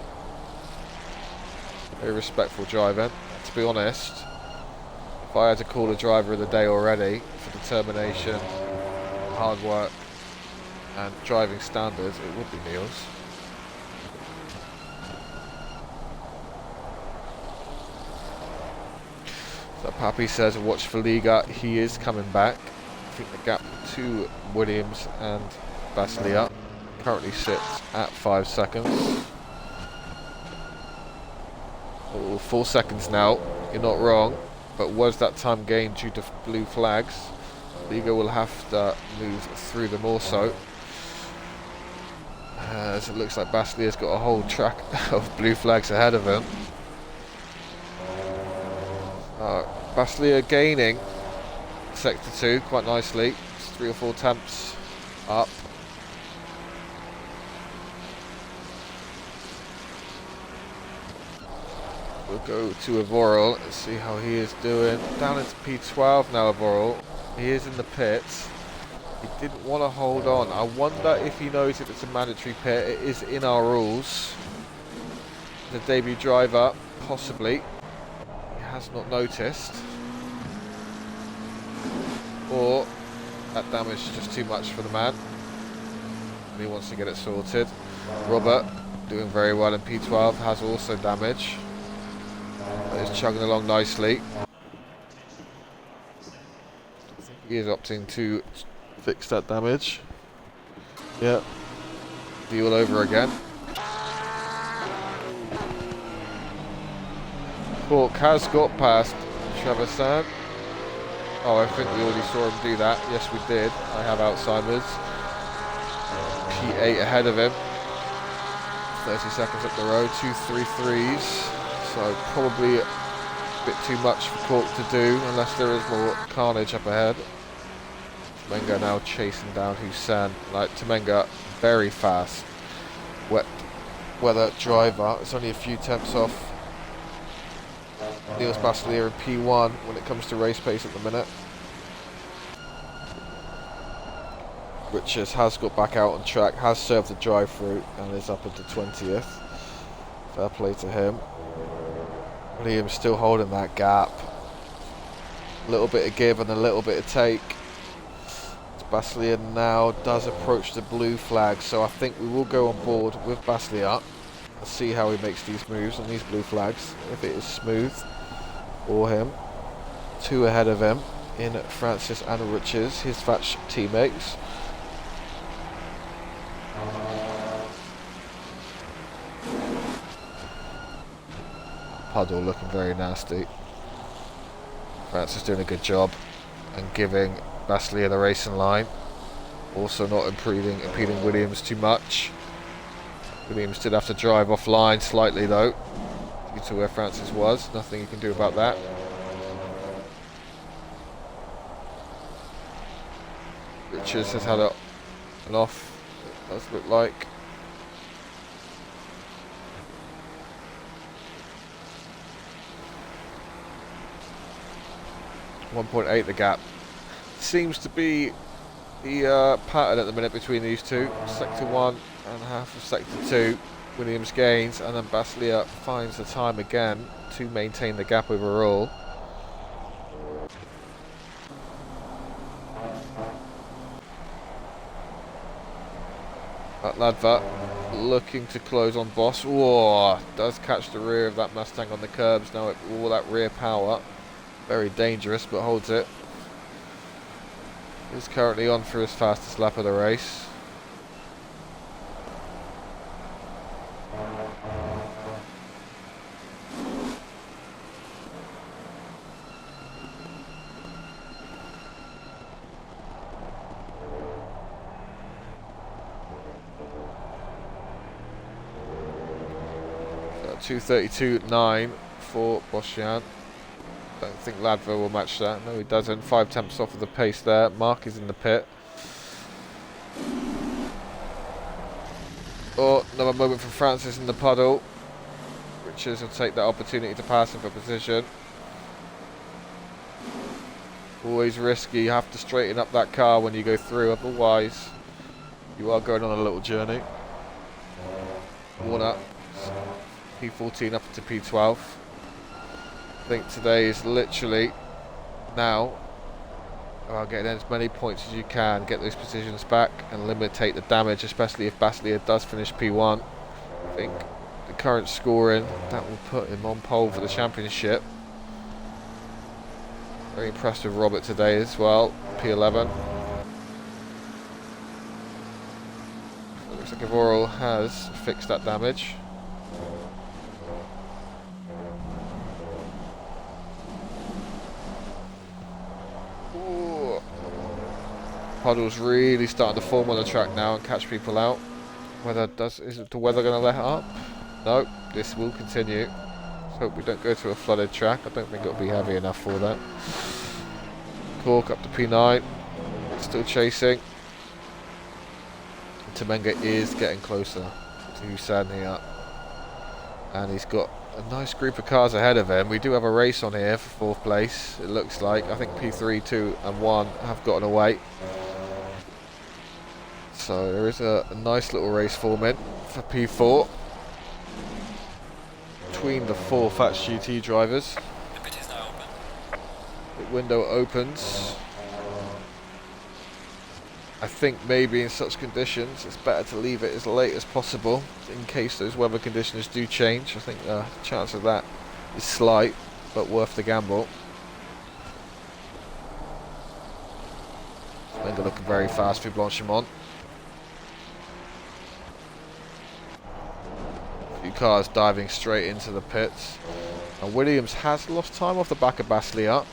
Very respectful driving. To be honest, if I had to call a driver of the day already for determination, hard work and driving standards, it would be Niels. So Pappy says watch for Liga, he is coming back. I think the gap to Williams and Baslia currently sits at 5 seconds. Oh, 4 seconds now, you're not wrong, but was that time gained due to blue flags? Liga will have to move through them also. As it looks like Baslia's got a whole track of blue flags ahead of him. Baslia gaining sector 2 quite nicely. It's 3 or 4 tenths up. We'll go to Avoral and see how he is doing. Down into P12 now, Avoral. He is in the pits. He didn't want to hold on. I wonder if he knows if it's a mandatory pit. It is in our rules. The debut driver, possibly. He has not noticed. Or that damage is just too much for the man. And he wants to get it sorted. Robert, doing very well in P12, has also damage. But is chugging along nicely. I think he is opting to fix that damage. Yeah. Be all over again. Cork has got past Traversan. Oh, I think we already saw him do that. Yes, we did. I have Alzheimer's. P8 ahead of him. 30 seconds up the road. 2 3-3s. So probably a bit too much for Cork to do unless there is more carnage up ahead. Temenga now chasing down Hussein. Like Temenga, very fast. Wet weather driver. It's only a few tenths off Niels Baslia in P1 when it comes to race pace at the minute. Richards has got back out on track, has served the drive-through and is up into 20th. Fair play to him. Williams still holding that gap. A little bit of give and a little bit of take. Baslia now does approach the blue flag, so I think we will go on board with Baslia and see how he makes these moves on these blue flags, if it is smooth for him. 2 ahead of him in Francis and Richards, his Thatch teammates. Puddle looking very nasty. Francis doing a good job and giving Baslia the racing line. Also not impeding Williams too much. Williams did have to drive offline slightly though, due to where Francis was. Nothing you can do about that. Richards has had an off, it does look like. .8 the gap. Seems to be the pattern at the minute between these two. Sector 1 and half of Sector 2. Williams gains, and then Baslia finds the time again to maintain the gap overall. Ladva looking to close on Boss. Whoa, does catch the rear of that Mustang on the curbs now. All that rear power. Very dangerous, but holds it. He's currently on for his fastest lap of the race. So 2:32.9 for Boschian. Don't think Ladva will match that. No, he doesn't. 5 tenths off of the pace there. Mark is in the pit. Oh, another moment from Francis in the puddle. Richards will take that opportunity to pass him for position. Always risky. You have to straighten up that car when you go through, otherwise you are going on a little journey. Warner, P14 up to P12. I think today is literally now getting as many points as you can, get those positions back and limitate the damage, especially if Baslia does finish P1. I think the current scoring, that will put him on pole for the championship. Very impressed with Robert today as well, P11. It looks like Evoral has fixed that damage. Puddle's really starting to form on the track now and catch people out. Is the weather going to let up? No, this will continue. Let's hope we don't go to a flooded track. I don't think it'll be heavy enough for that. Cork up to P9, still chasing. Temenga is getting closer to Sania, and he's got a nice group of cars ahead of him. We do have a race on here for 4th place, it looks like. I think P3, 2 and 1 have gotten away. So there is a nice little race forming for P4 between the 4 Fats GT drivers. The pit is now open. The window opens. I think maybe in such conditions it's better to leave it as late as possible in case those weather conditions do change. I think the chance of that is slight, but worth the gamble. They're looking very fast for Blanchimont. Few cars diving straight into the pits. And Williams has lost time off the back of Baslia.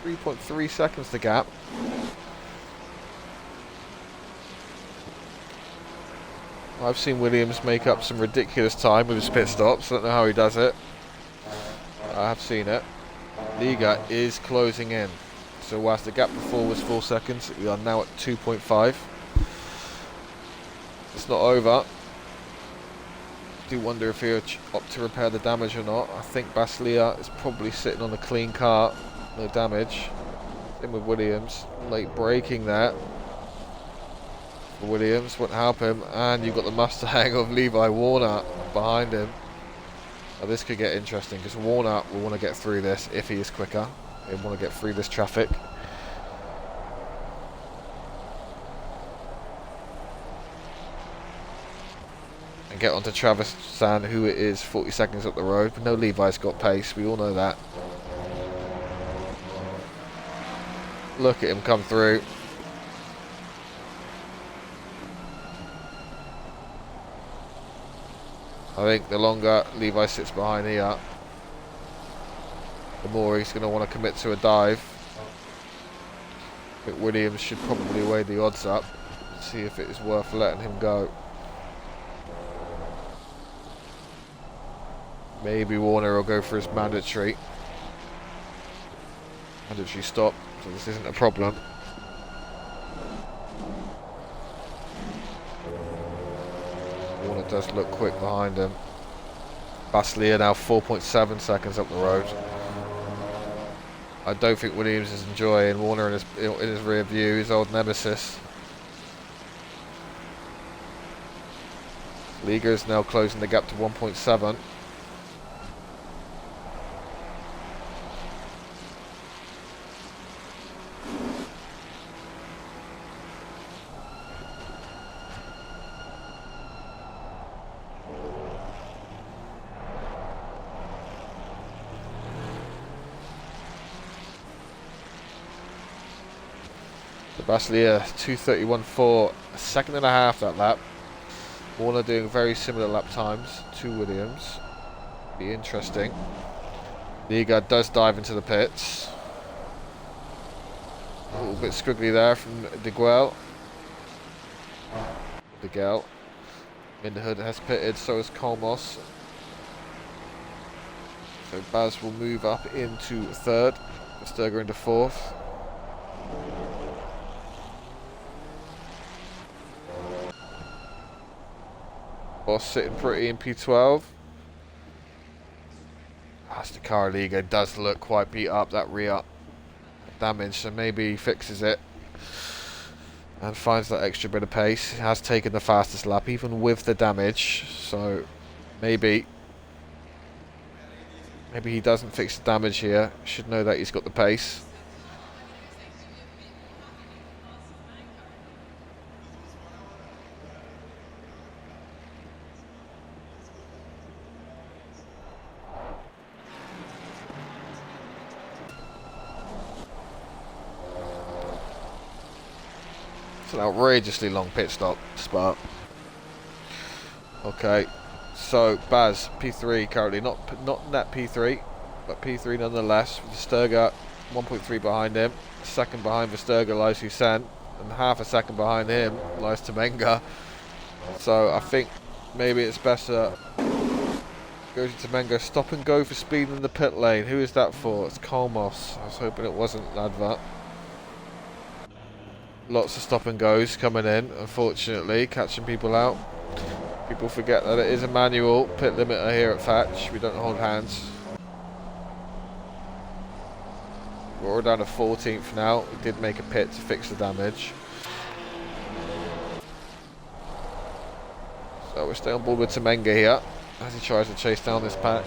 3.3 seconds the gap. I've seen Williams make up some ridiculous time with his pit stops. I don't know how he does it. I have seen it. Liga is closing in. So whilst the gap before was 4 seconds, we are now at 2.5. It's not over. I do wonder if he'll opt to repair the damage or not. I think Baslia is probably sitting on a clean car. No damage. In with Williams. Late braking there. Williams won't help him, and you've got the Mustang of Levi Warner behind him. Now this could get interesting because Warner will want to get through this if he is quicker. He'll want to get through this traffic. And get onto Travis Sand, who is 40 seconds up the road, but no, Levi's got pace, we all know that. Look at him come through. I think the longer Levi sits behind here, the more he's going to want to commit to a dive. I think Williams should probably weigh the odds up, see if it is worth letting him go. Maybe Warner will go for his mandatory stop, so this isn't a problem. Warner does look quick behind him. Baslier now 4.7 seconds up the road. I don't think Williams is enjoying Warner in his rear view, his old nemesis. Liga is now closing the gap to 1.7. Baslier 2:31.4, a second and a half that lap. Warner doing very similar lap times to Williams. Be interesting. Liga does dive into the pits. A little bit squiggly there from De Gel. Minderhood has pitted, so has Kolmos. So Baz will move up into third, Sturger into fourth. Boss sitting pretty in P12. Astakara Liga does look quite beat up, that rear damage, so maybe he fixes it and finds that extra bit of pace. He has taken the fastest lap even with the damage, so maybe he doesn't fix the damage here. Should know that he's got the pace. It's an outrageously long pit stop, Spark. Okay, so Baz, P3 currently, not net P3, but P3 nonetheless. Sturger 1.3 behind him. Second behind Versterger lies Hussein, and half a second behind him lies Temenga. So I think maybe it's better go to Temenga, stop and go for speed in the pit lane. Who is that for? It's Kolmos. I was hoping it wasn't Ladvat. Lots of stop and goes coming in, unfortunately, catching people out. People forget that it is a manual pit limiter here at Thatch. We don't hold hands. We're down to 14th now. We did make a pit to fix the damage. So we're staying on board with Temenga here as he tries to chase down this pack.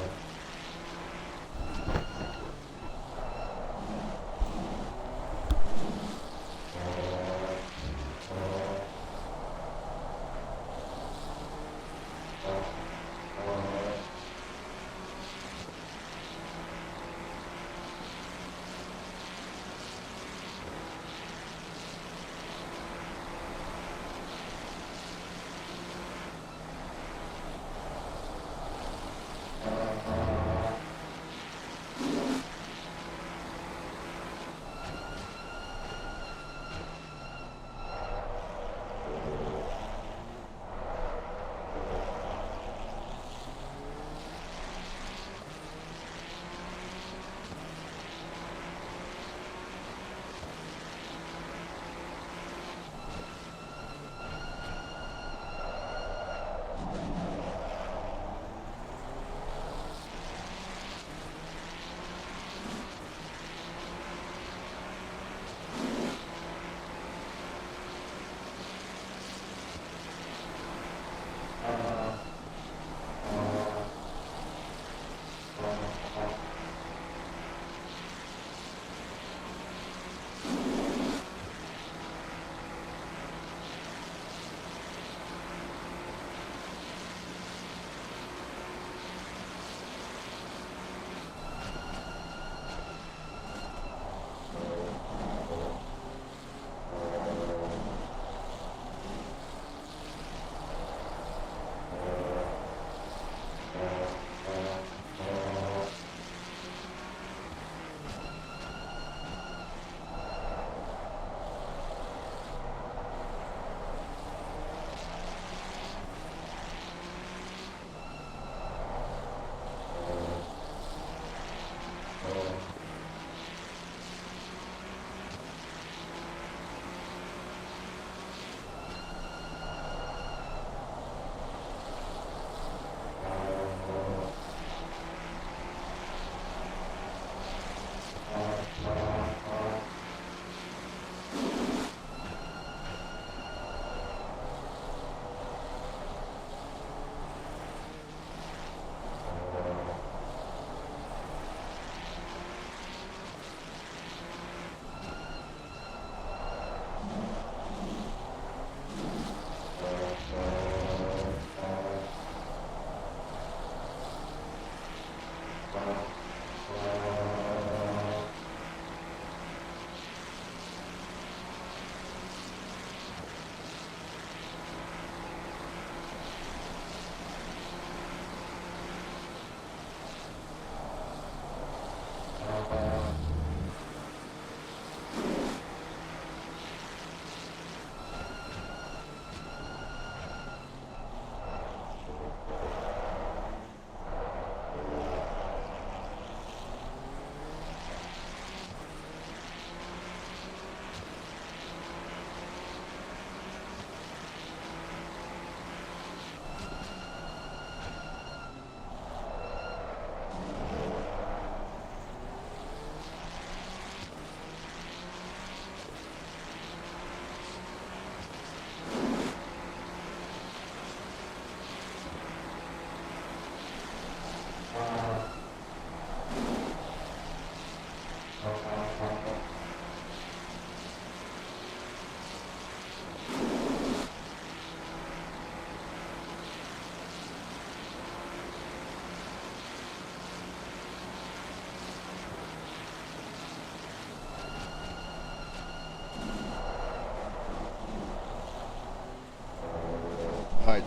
Right,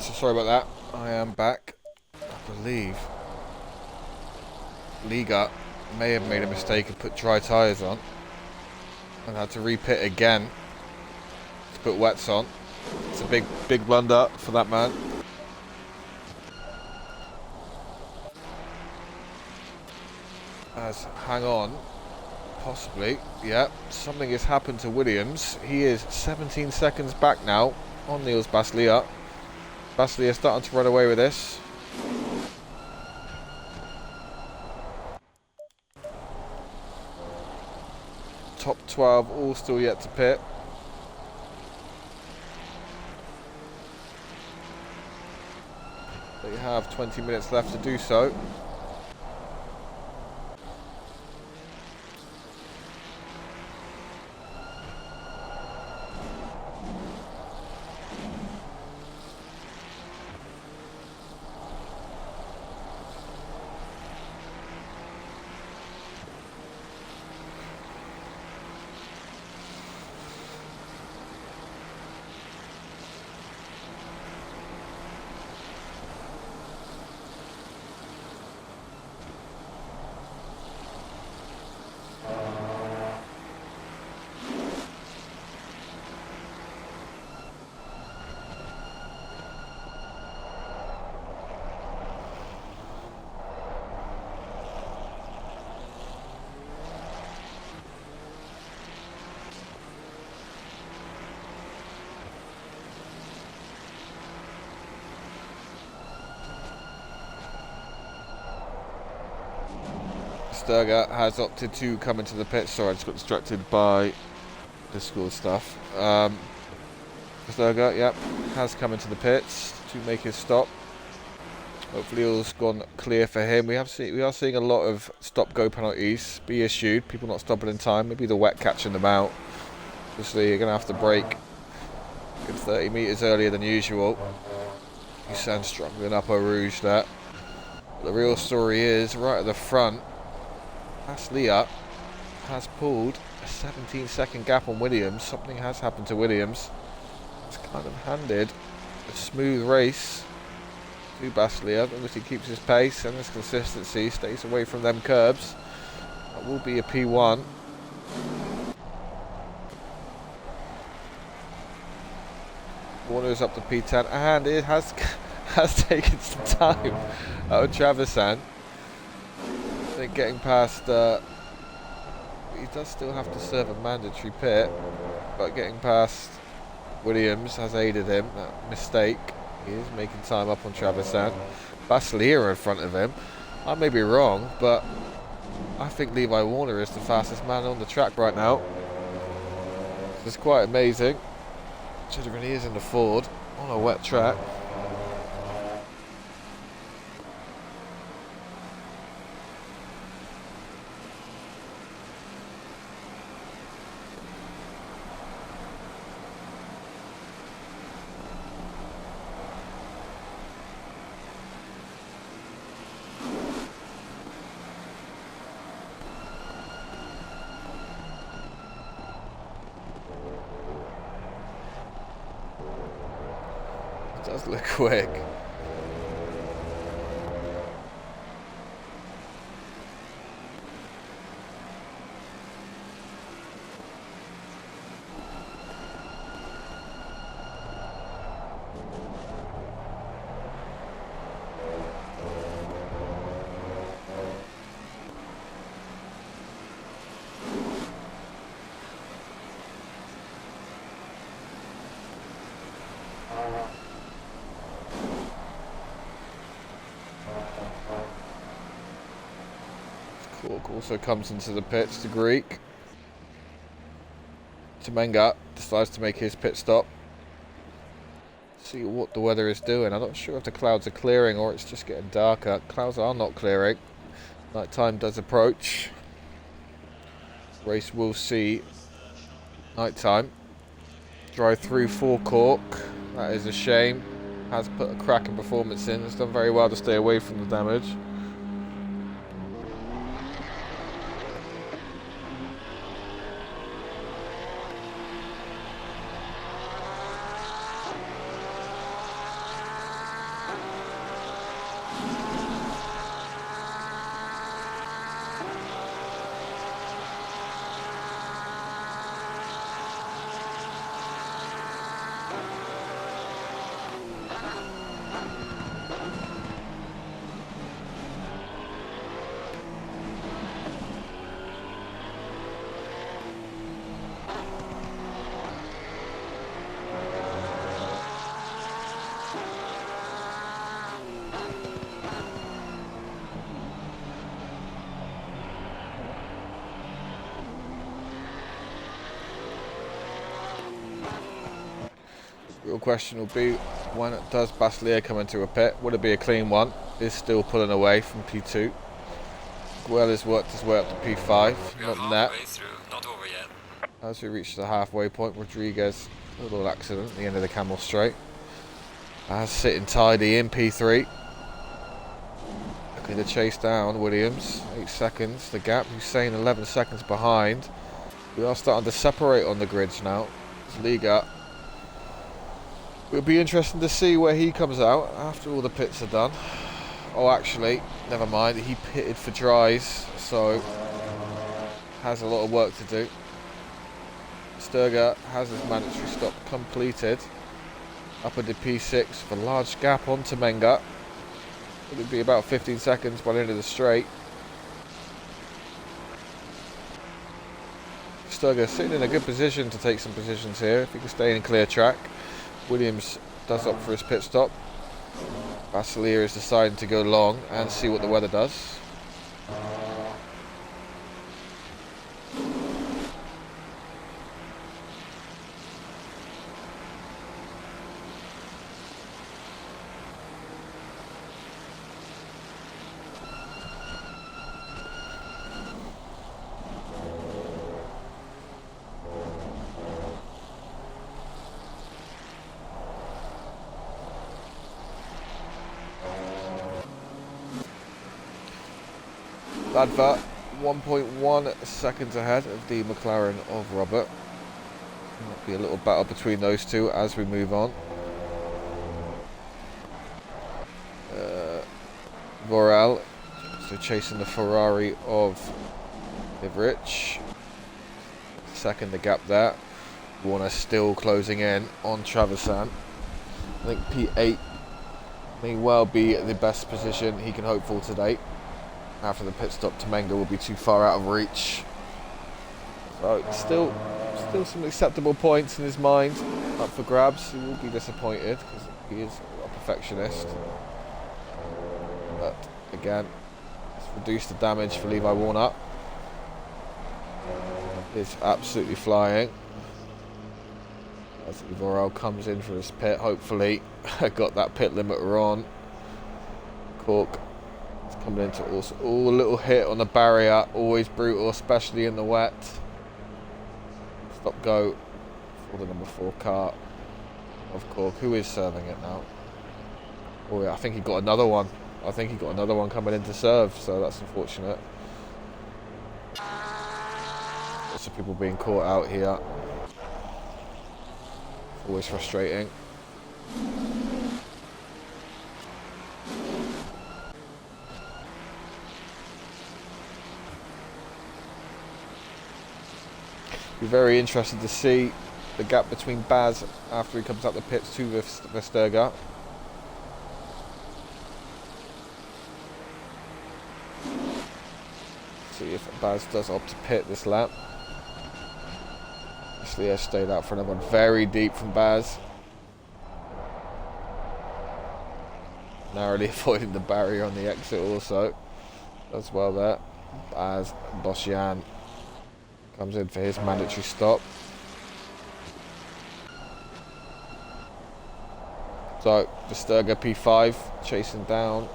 so sorry about that. I am back. I believe Liga may have made a mistake and put dry tyres on and had to repit again to put wets on. It's a big blunder for that man. As hang on, possibly, yeah, something has happened to Williams. He is 17 seconds back now on Niels Baslia. Baslia starting to run away with this. Top 12 all still yet to pit. They have 20 minutes left to do so. Sturger has opted to come into the pit. Sorry, I just got distracted by the school stuff. Sturger, yep, has come into the pits to make his stop. Hopefully all's gone clear for him. We are seeing a lot of stop-go penalties be issued. People not stopping in time. Maybe the wet catching them out. Obviously, you're going to have to brake a good 30 metres earlier than usual. You sound struggling up Eau Rouge there. But the real story is, right at the front, Baslia has pulled a 17-second gap on Williams. Something has happened to Williams. It's kind of handed a smooth race to Baslia. Obviously keeps his pace and his consistency, stays away from them curbs. That will be a P1. Warner's up to P10 and it has taken some time out of Traversan. I think getting past, he does still have to serve a mandatory pit, but getting past Williams has aided him. That mistake, he is making time up on Traversan. Baslia in front of him. I may be wrong, but I think Levi Warner is the fastest man on the track right now. It's quite amazing, considering he is in the Ford on a wet track. Does look quick. Cork also comes into the pits, the Greek. Temenga decides to make his pit stop. See what the weather is doing. I'm not sure if the clouds are clearing or it's just getting darker. Clouds are not clearing. Night time does approach. Race will see night time. Drive through forecourt. That is a shame. Has put a cracking performance in. It's done very well to stay away from the damage. Real question will be, when does Baslier come into a pit? Would it be a clean one? Is still pulling away from P2. Guel has worked his way up to P5, not net. Not over yet. As we reach the halfway point, Rodriguez, a little accident at the end of the Camel Straight. As sitting tidy in P3. Looking to chase down Williams, 8 seconds, the gap. Hussein 11 seconds behind. We are starting to separate on the grids now. It's Liga. It'll be interesting to see where he comes out after all the pits are done. Oh, actually, never mind. He pitted for dries, so has a lot of work to do. Sturger has his mandatory stop completed. Up into P6 for a large gap onto Menga. It'll be about 15 seconds by the end of the straight. Sturger sitting in a good position to take some positions here if he can stay in clear track. Williams does opt for his pit stop. Basilier is deciding to go long and see what the weather does. Ladva 1.1 seconds ahead of the McLaren of Robert. Might be a little battle between those two as we move on. Vorel, so chasing the Ferrari of Ivrich. Second the gap there. Warner still closing in on Traversan. I think P8 may well be the best position he can hope for today. After the pit stop, Tomenga will be too far out of reach. So still some acceptable points in his mind up for grabs. He will be disappointed because he is a perfectionist. But again, let's reduce the damage for Levi Warner. He's absolutely flying. As Vorel comes in for his pit, hopefully got that pit limiter on. Cork coming into also, a little hit on the barrier, always brutal, especially in the wet. Stop go for the number 4 car of Cork, who is serving it now. Oh yeah, I think he got another one. I think he got another one coming in to serve, so that's unfortunate. Lots of people being caught out here. Always frustrating. Be very interested to see the gap between Baz after he comes out the pits to Vesterga. See if Baz does opt to pit this lap. Baslier stayed out for another one, very deep from Baz. Narrowly avoiding the barrier on the exit also. Does well there. Baz Boschian comes in for his mandatory stop. So, Vesterga P5 chasing down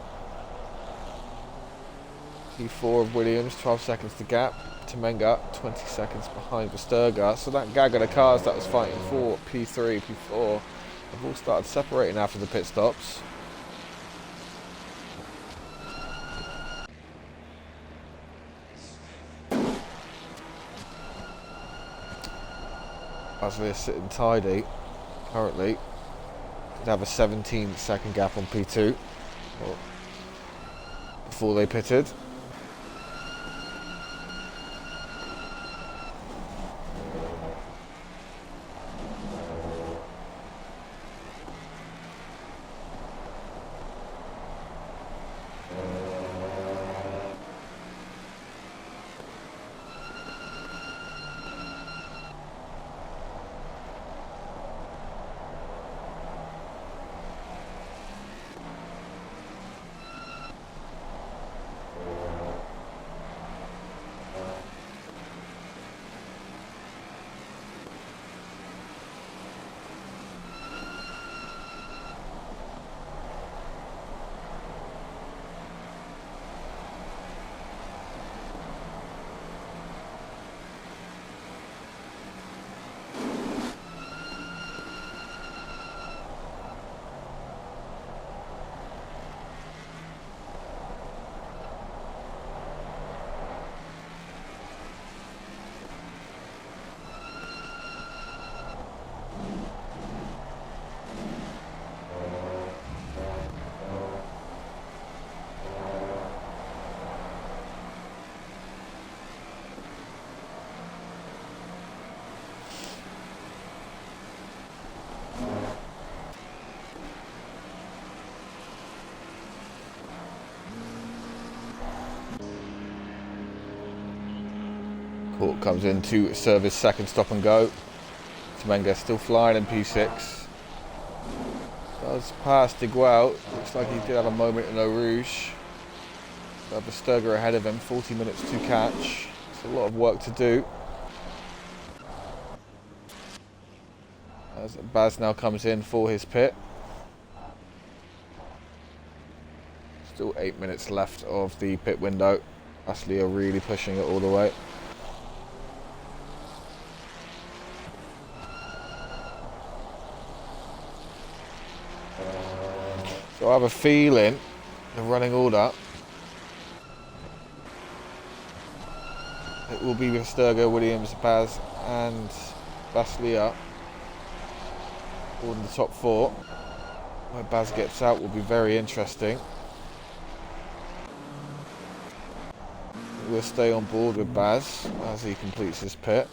P4 of Williams, 12 seconds to gap. Temenga, 20 seconds behind Versterga. So that gag of the cars that was fighting for P3, P4 have all started separating after the pit stops. Baslia sitting tidy currently. Could have a 17-second gap on P2 before they pitted. Court comes in to serve his second stop and go. Temenga still flying in P6. Does pass De Guel. Looks like he did have a moment in Eau Rouge. Versterga ahead of him, 40 minutes to catch. It's a lot of work to do. As Baz now comes in for his pit. Still 8 minutes left of the pit window. Baslia are really pushing it all the way. So I have a feeling the running order, it will be Versterga, Williams, Baz and Baslia all in the top four. Where Baz gets out will be very interesting. We'll stay on board with Baz as he completes his pit.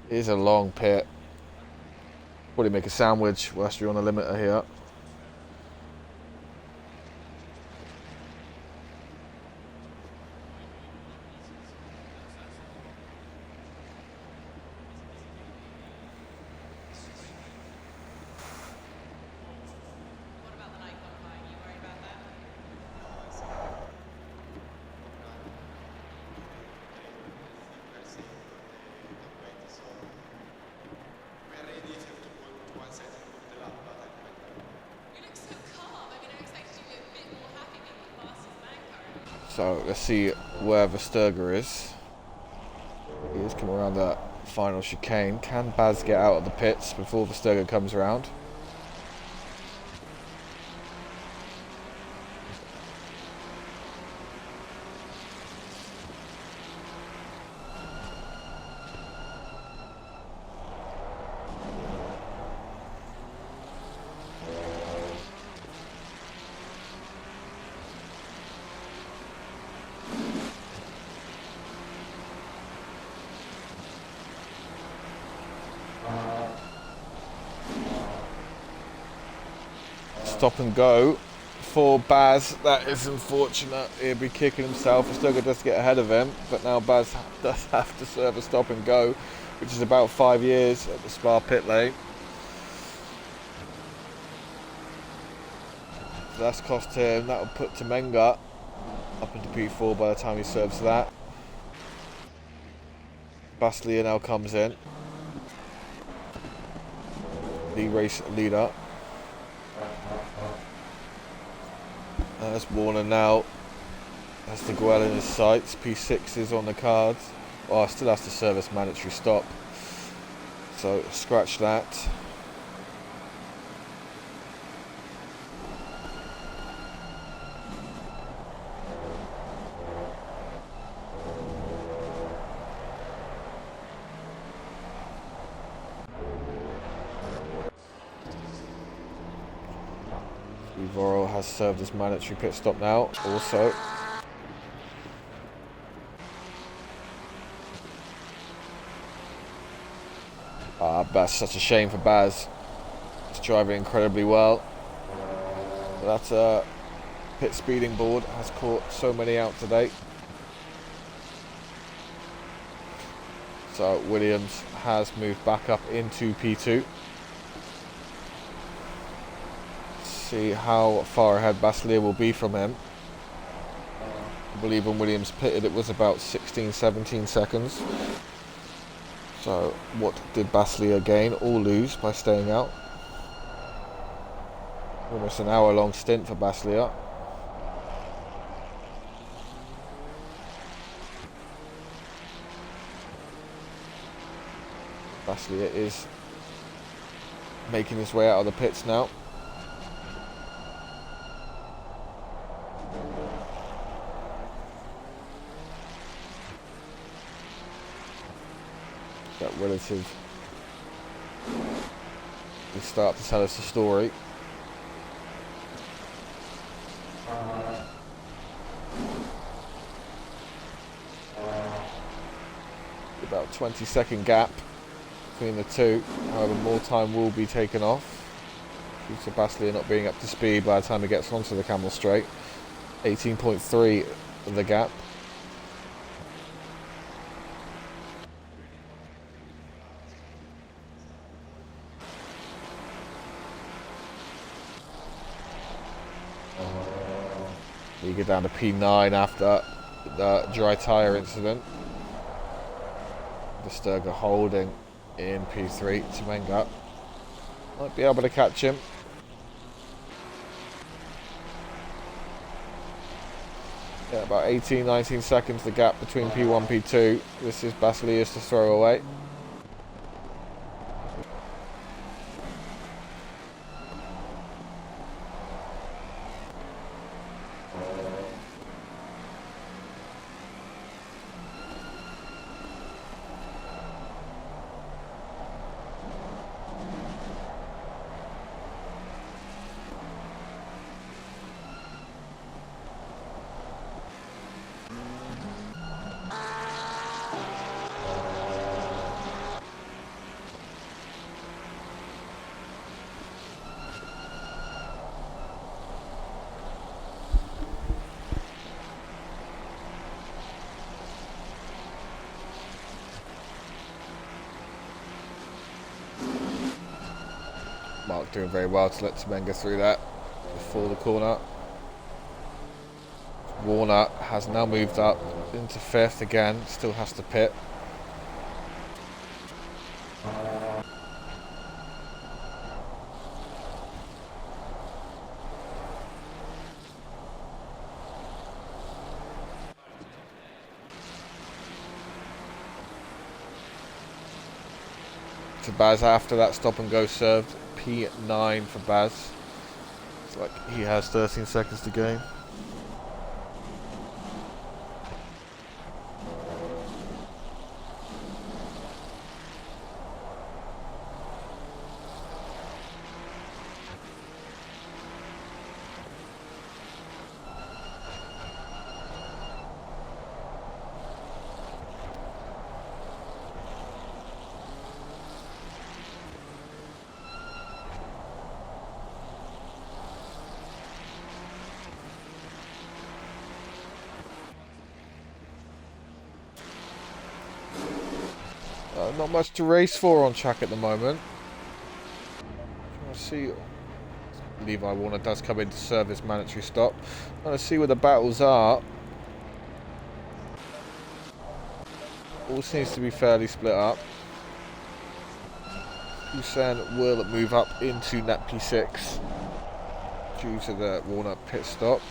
It is a long pit. Probably make a sandwich whilst you're on the limiter here. So let's see where Versterga is. He is coming around that final chicane. Can Baz get out of the pits before Versterga comes around? Stop and go for Baz. That is unfortunate. He'll be kicking himself. Versterga does get ahead of him, but now Baz does have to serve a stop and go, which is about 5 years at the Spa pit lane. So that's cost him. That will put Temenga up into P4 by the time he serves that. Baslia now comes in, the race leader. There's Warner now has to go well in his sights. P6 is on the cards. Oh, still has to service mandatory stop. So scratch that. Voro has served his mandatory pit stop now, also. That's such a shame for Baz. He's driving incredibly well. That pit speeding board has caught so many out today. So Williams has moved back up into P2. See how far ahead Baslier will be from him. I believe when Williams pitted it was about 16-17 seconds. So what did Baslier gain or lose by staying out? Almost an hour-long stint for Baslier. Baslier is making his way out of the pits now. That relative will start to tell us the story. About 20-second gap between the two. However, more time will be taken off due to Baslier not being up to speed by the time he gets onto the Camel Straight. 18.3 of the gap. You get down to P9 after the dry tyre incident. De Sturger holding in P3. Tamenga might be able to catch him. Yeah, about 18-19 seconds the gap between P1 and P2. This is Baslier's to throw away. Mark doing very well to let Tamenga through that before the corner. Warner has now moved up into 5th again, still has to pit. To Baz after that stop and go served. P9 for Baz. It's like he has 13 seconds to gain. Not much to race for on track at the moment. Let's see. Levi Warner does come in to serve his mandatory stop. Let's see where the battles are. All seems to be fairly split up. Hussein will move up into net P6 due to the Warner pit stop.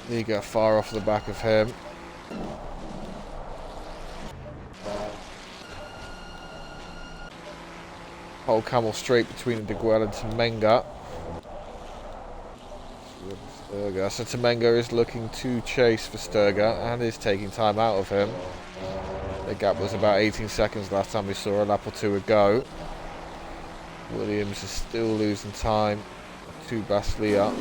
Liga far off the back of him. Whole camel straight between Diguel and Temenga. So Temenga is looking to chase for Sturga and is taking time out of him. The gap was about 18 seconds last time we saw a lap or two ago. Williams is still losing time to Baslia.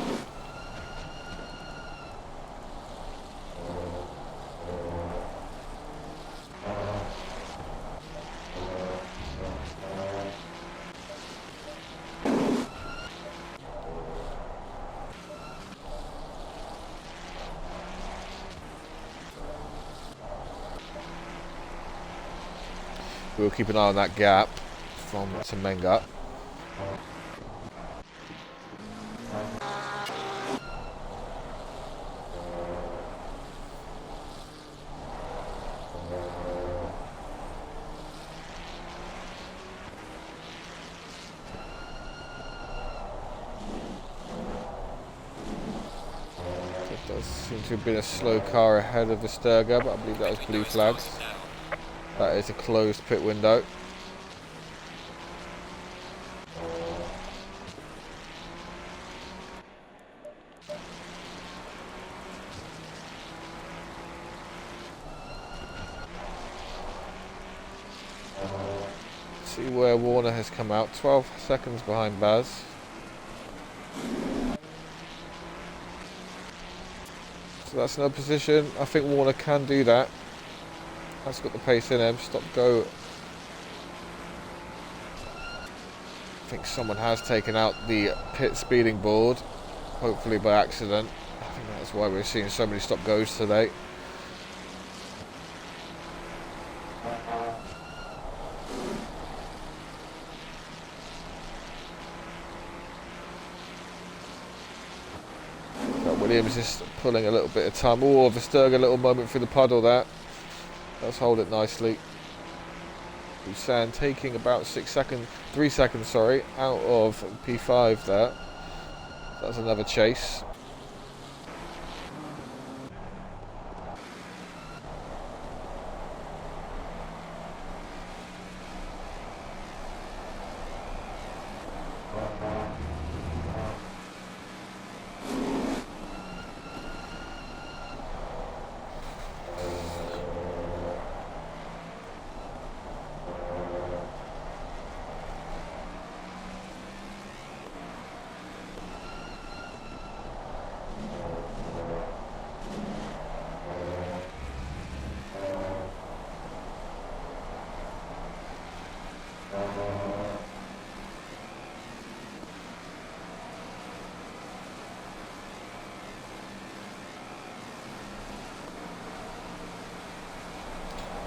We'll keep an eye on that gap from Temenga. It does seem to have been a slow car ahead of the Sturga, but I believe that was blue flags. That is a closed pit window. See where Warner has come out, 12 seconds behind Baz. So that's no position. I think Warner can do that. That's got the pace in him. Stop go. I think someone has taken out the pit speeding board, hopefully by accident. I think that's why we're seeing so many stop goes today. Williams is pulling a little bit of time. Oh, Versterger, a little moment through the puddle there. Let's hold it nicely. Busan taking about 3 seconds, sorry, out of P5 there. That's another chase.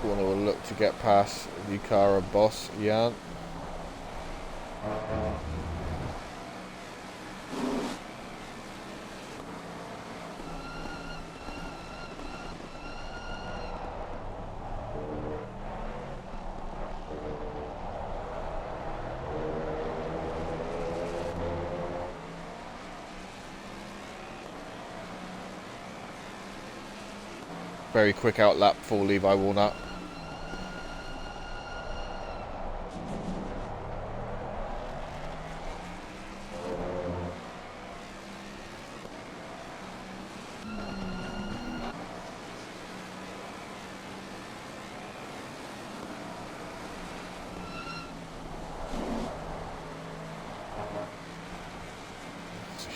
Warner will look to get past Yukara boss Jan. Very quick out lap for Levi Warner.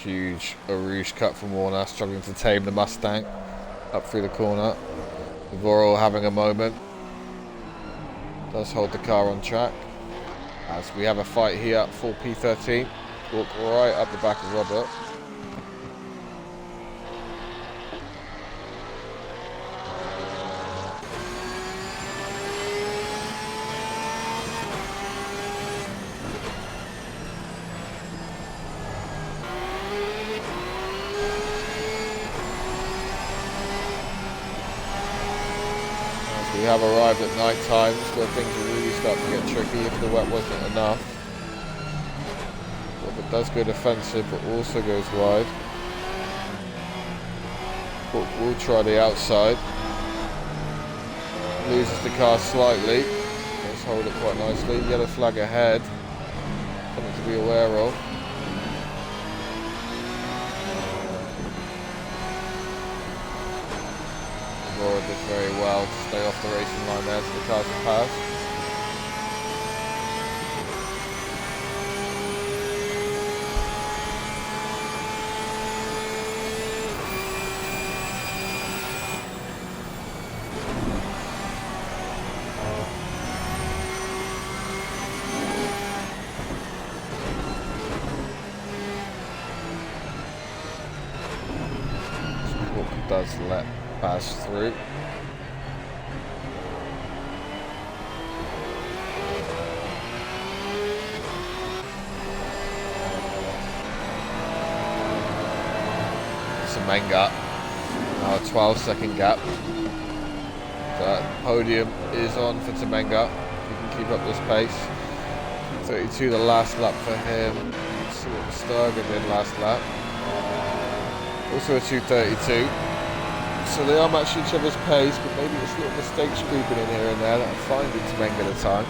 Huge Arouge cut from Warner, struggling to tame the Mustang up through the corner. Voro having a moment. Does hold the car on track. As we have a fight here for P13. Walk right up the back of Robert. We have arrived at night times where things will really start to get tricky if the wet wasn't enough. Robert does go defensive but also goes wide. But will try the outside. Loses the car slightly. Let's hold it quite nicely. Yellow flag ahead. Something to be aware of. Aurora did very well to stay off the racing line there so the cars have passed. Does let pass through. Semenga, now a 12-second gap. That podium is on for Semenga. He can keep up this pace. 32 the last lap for him. Let's see what Sturger did last lap. Also a 2:32. So they are matching each other's pace, but maybe it's little mistakes creeping in here and there that are finding Semenga at a time.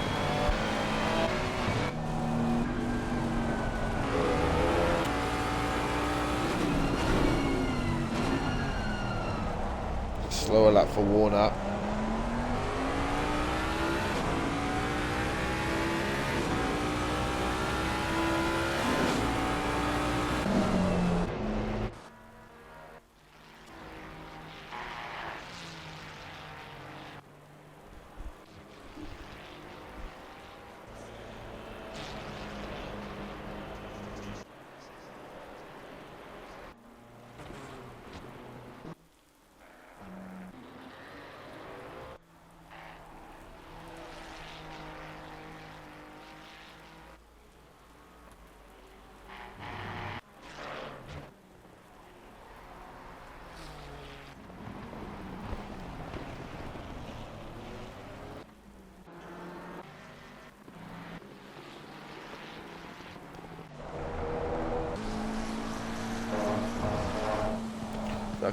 Slower lap for Warner.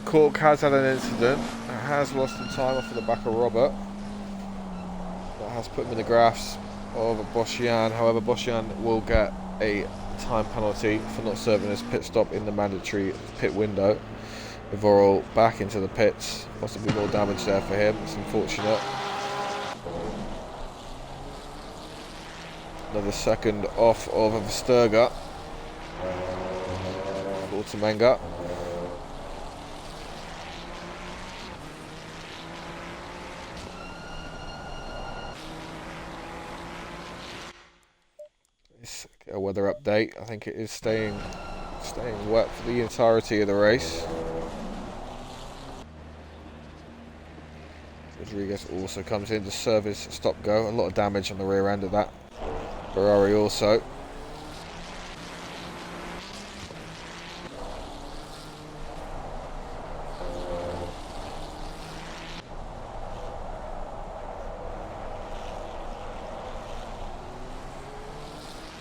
Cork has had an incident. It has lost some time off of the back of Robert. That has put him in the graphs of Boschian. However, Boschian will get a time penalty for not serving his pit stop in the mandatory pit window. Evoral back into the pits. Possibly more damage there for him. It's unfortunate. Another second off of Versterger. For Semenga. A weather update. I think it is staying wet for the entirety of the race. Rodriguez also comes in to serve his stop-go. A lot of damage on the rear end of that Ferrari also.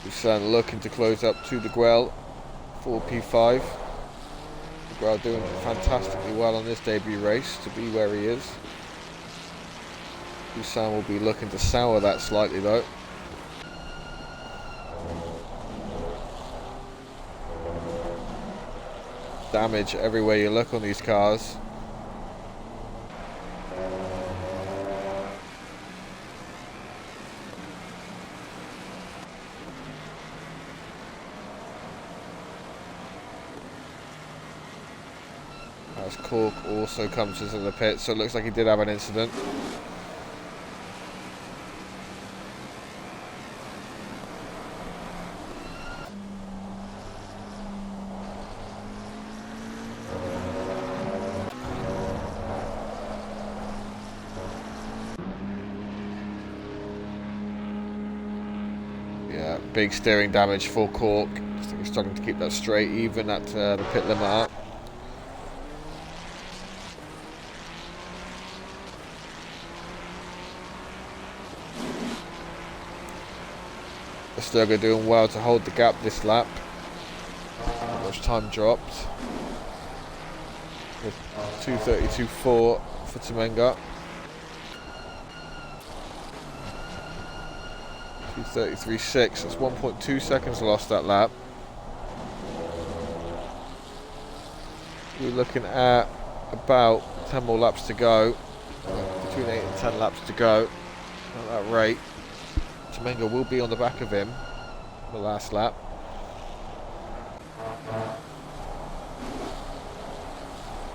Busan looking to close up to De Guel for P5. De Guel doing fantastically well on this debut race to be where he is. Busan will be looking to sour that slightly though. Damage everywhere you look on these cars. As Cork also comes into the pit, so it looks like he did have an incident. Yeah, big steering damage for Cork. I think he's struggling to keep that straight, even at the pit limiter. Sturger doing well to hold the gap this lap. Not much time dropped. With 2:32.4 for Tamenga. 2:33.6. That's 1.2 seconds lost that lap. We're looking at about 10 more laps to go. Between 8 and 10 laps to go at that rate. Tamenga will be on the back of him the last lap.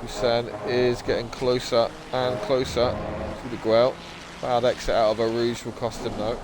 Hussein is getting closer and closer to the Guel. Bad exit out of a Rouge will cost him though.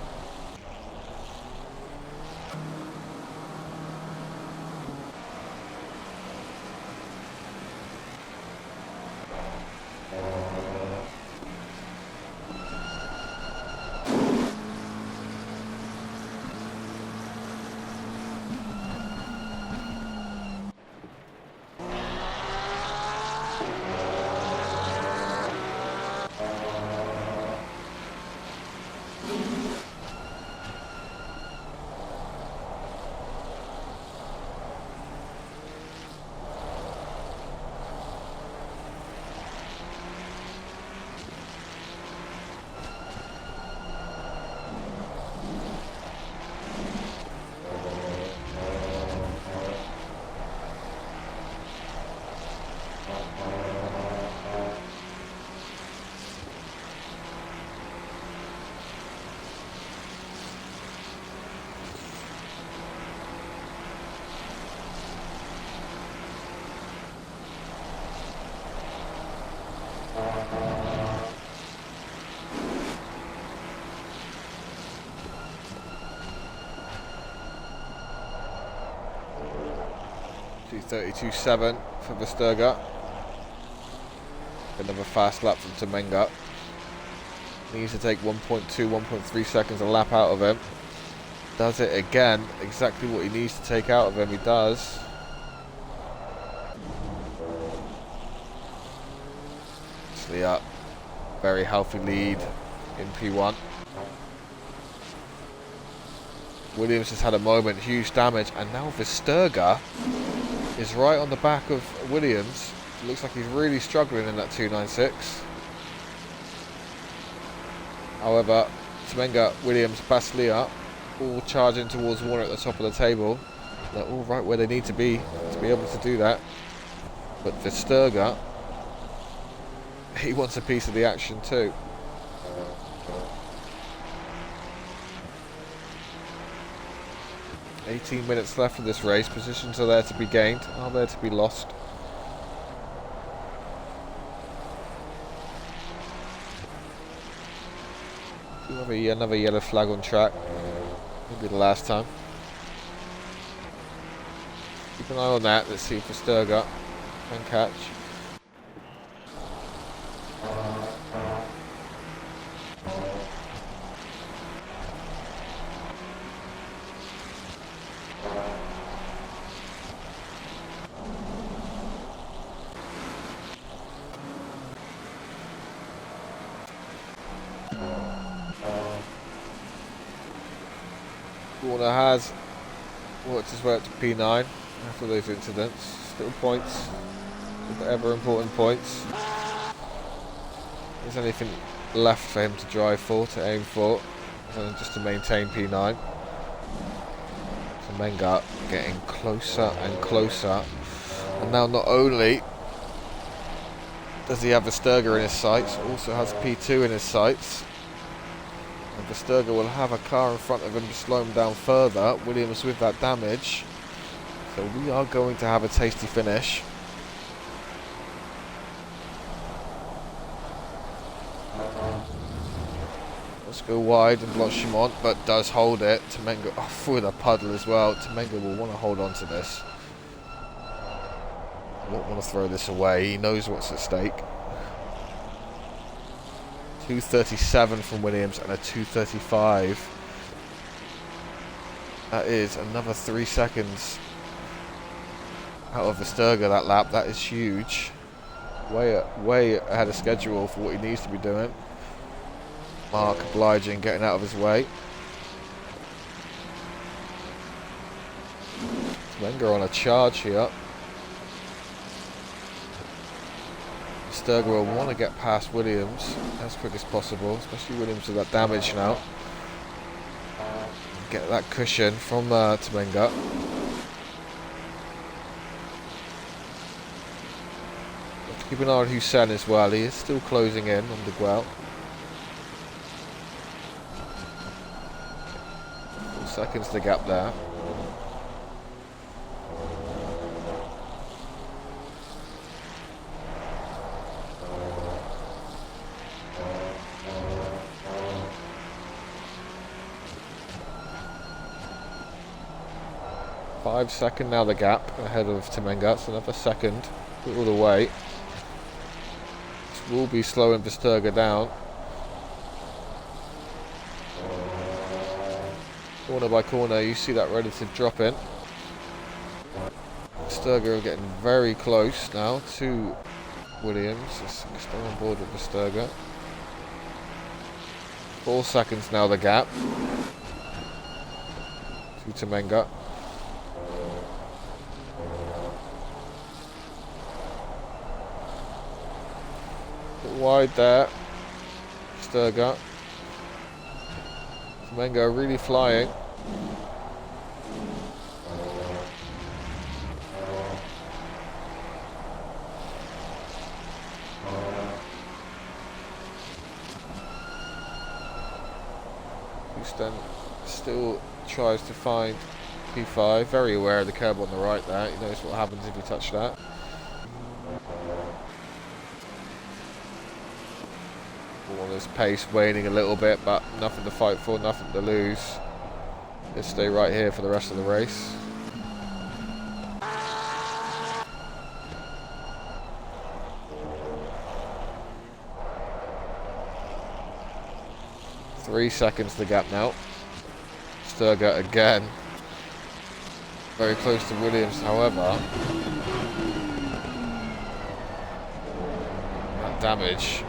.32.7 for Versterga. Another fast lap from Tamenga. Needs to take 1.2, 1.3 seconds a lap out of him. Does it again. Exactly what he needs to take out of him. He does. Nicely up. Very healthy lead in P1. Williams has had a moment. Huge damage. And now Versterga is right on the back of Williams. It looks like he's really struggling in that 296. However, Tamenga, Williams, Baslia all charging towards Warner at the top of the table. They're all right where they need to be able to do that. But Versterga, he wants a piece of the action too. $18 minutes left of this race. Positions are there to be gained, are there to be lost. Do have another yellow flag on track. Maybe the last time. Keep an eye on that. Let's see if Versterga can catch. Warner has worked his way up to P9 after those incidents. Still points, ever important points. There's anything left for him to drive for, to aim for, and just to maintain P9. Tamenga getting closer and closer, and now not only does he have Versterga in his sights, also has P2 in his sights. And Versterga will have a car in front of him to slow him down further. Williams with that damage. So we are going to have a tasty finish. Let's go wide and Blanchimont, but does hold it. Tamenga off with a puddle as well. Tamenga will want to hold on to this. Won't want to throw this away. He knows what's at stake. 2:37 from Williams and a 2:35. That is another 3 seconds out of Versterga that lap. That is huge. Way ahead of schedule for what he needs to be doing. Mark obliging, getting out of his way. Tamenga on a charge here. Verstappen will want to get past Williams as quick as possible, especially Williams with that damage now. Get that cushion from Temenga. Keep an eye on Hussein as well. He is still closing in on Miguel. 4 seconds the gap there. Five second now the gap ahead of Temenga. It's another second. Put all the way. This will be slowing Verstappen down. Corner by corner, you see that relative drop in. Verstappen getting very close now to Williams. Still on board with Verstappen. 4 seconds now the gap to Temenga. Wide there, Verstappen. Temenga really flying. Houston still tries to find P5, very aware of the curb on the right there. He knows what happens if you touch that. Warner's pace waning a little bit, but nothing to fight for, nothing to lose. Let's stay right here for the rest of the race. Three seconds the gap now. Sturger again. Very close to Williams, however. That damage.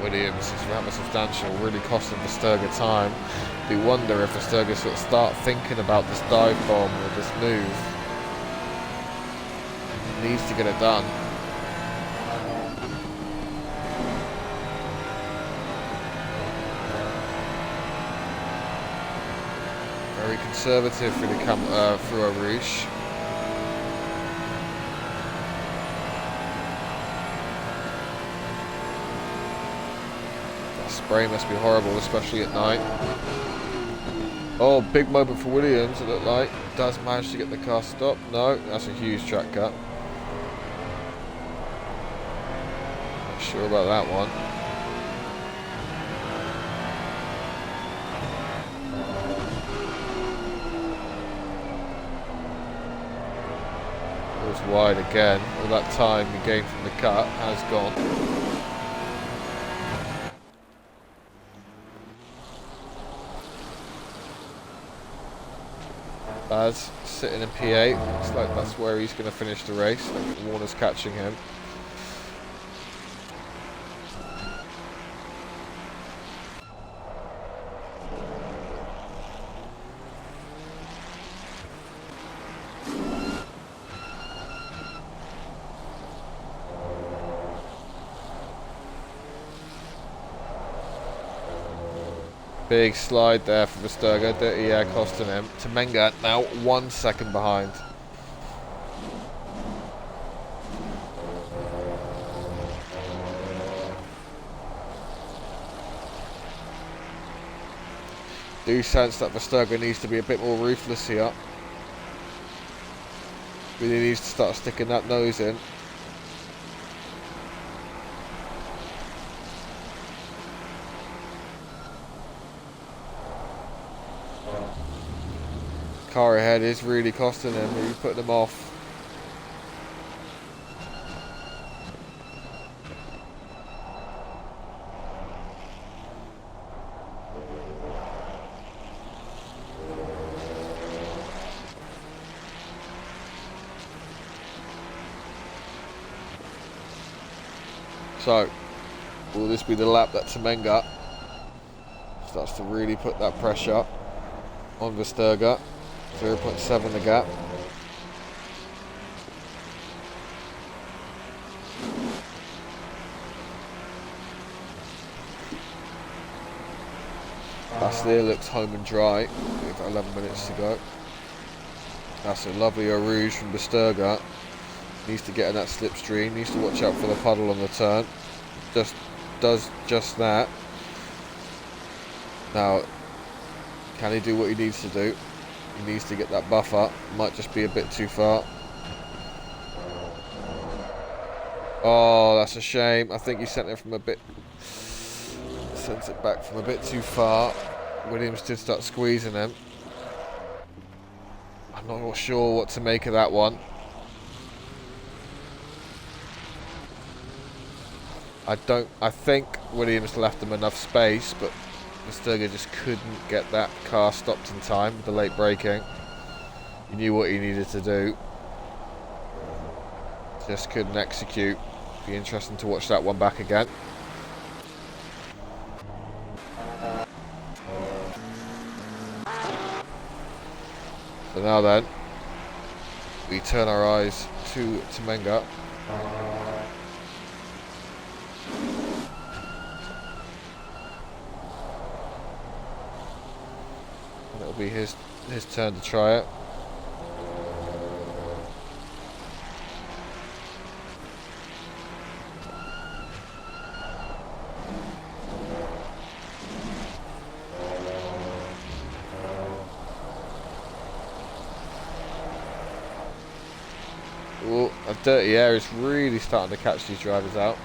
Williams is rather substantial, really costing Verstappen time. You wonder if Verstappen sort of start thinking about this dive bomb or this move. He needs to get it done. Very conservative for the through a Rouge. Spray must be horrible, especially at night. Oh, big moment for Williams, it looked like. Does manage to get the car stopped. No, that's a huge track cut. Not sure about that one. Goes wide again. All that time he gained from the cut has gone. Baz sitting in P8, looks like that's where he's going to finish the race. Warner's catching him. Big slide there for Verstappen, dirty air costing him. Temenga now 1 second behind. Do sense that Verstappen needs to be a bit more ruthless here. Really needs to start sticking that nose in. Car ahead is really costing him, he's putting him off. So, will this be the lap that Temenga starts to really put that pressure on Verstappen? 0.7 the gap. Bastier looks home and dry with 11 minutes to go. That's a lovely Eau Rouge from Besturga. Needs to get in that slipstream, needs to watch out for the puddle on the turn. Just does just that. Now, can he do what he needs to do? He needs to get that buffer. Might just be a bit too far. Oh, that's a shame. I think he sent it from a bit... Sent it back from a bit too far. Williams did start squeezing him. I'm not sure what to make of that one. I think Williams left him enough space, but Besturga just couldn't get that car stopped in time with the late braking. He knew what he needed to do. Just couldn't execute. Be interesting to watch that one back again. So now then, we turn our eyes to Temenga. And it'll be his turn to try it. Oh, a dirty air is really starting to catch these drivers out.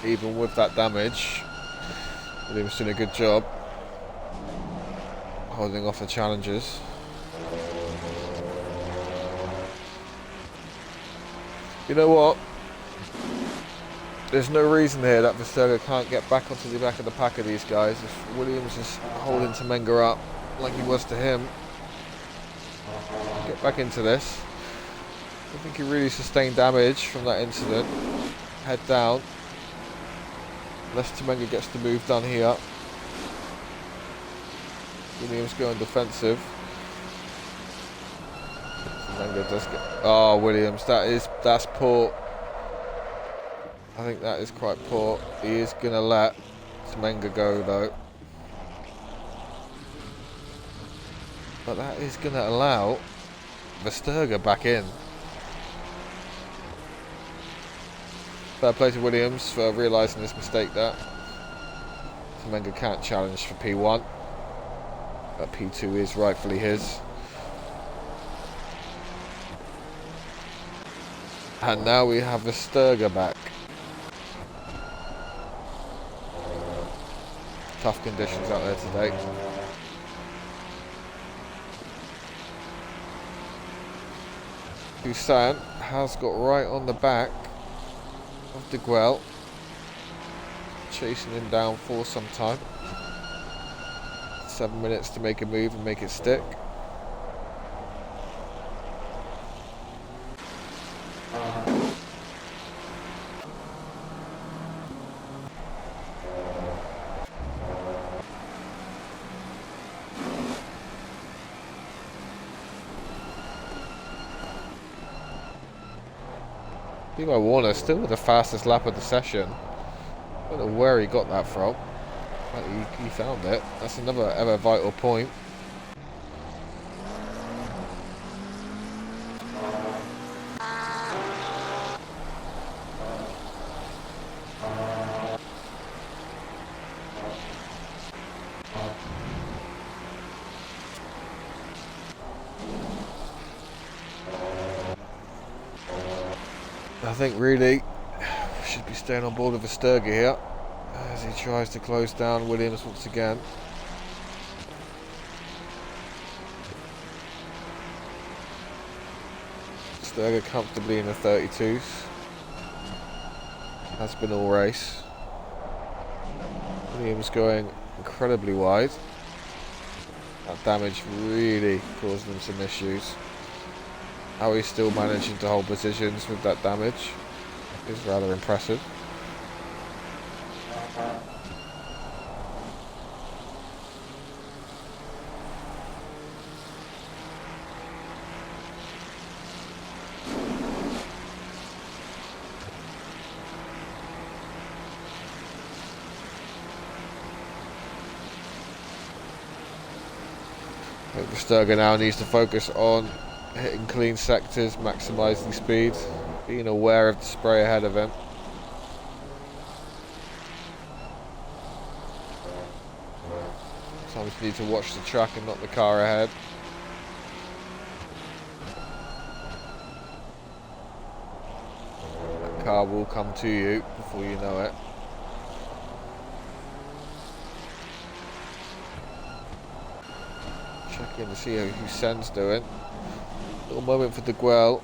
Even with that damage, Williams doing a good job holding off the challenges. You know what? There's no reason here that Besturga can't get back onto the back of the pack of these guys. If Williams is holding Temenga up like he was to him, get back into this. I think he really sustained damage from that incident. Head down. Unless Temenga gets the move done here. Williams going defensive. Temenga does get... Oh, Williams, that's poor. I think that is quite poor. He is going to let Temenga go though. But that is going to allow Besturga back in. Fair play to Williams for realising this mistake there. Temenga can't challenge for P1, but P2 is rightfully his. And now we have Besturga back. Tough conditions out there today. Toussaint has got right on the back of De Guel, chasing him down for some time. 7 minutes to make a move and make it stick. Timo Warner still with the fastest lap of the session. I don't know where he got that from, but he found it. That's another ever vital point. I think really we should be staying on board with Besturga here as he tries to close down Williams once again. Besturga comfortably in the 32s. Has been all race. Williams going incredibly wide. That damage really caused them some issues. How he's still managing to hold positions with that damage is rather impressive. I think the Sturger now needs to focus on hitting clean sectors, maximising speed, being aware of the spray ahead of him. Sometimes you need to watch the track and not the car ahead. That car will come to you before you know it. Checking to see how Hussein's doing. Little moment for De Guel.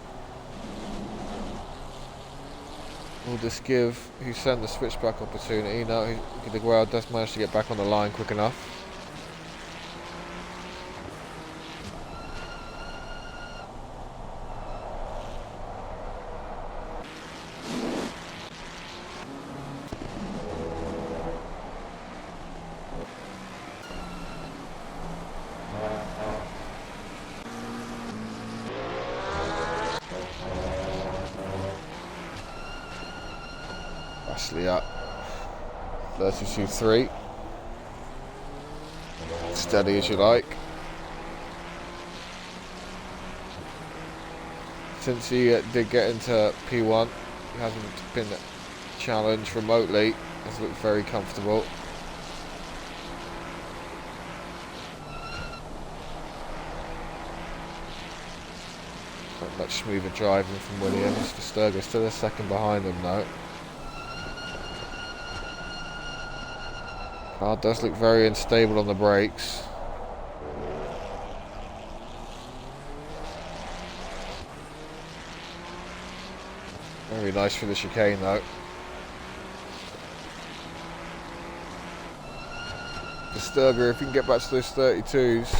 Will this give Hussein the switchback opportunity? No, De Guel does manage to get back on the line quick enough. Up 32.3, steady as you like. Since he did get into P1, he hasn't been challenged remotely. Has looked very comfortable. Quite much smoother driving from Williams. Verstappen still a second behind him though. Car does look very unstable on the brakes. Very nice for the chicane though. The Sturger, if you can get back to those 32s, he's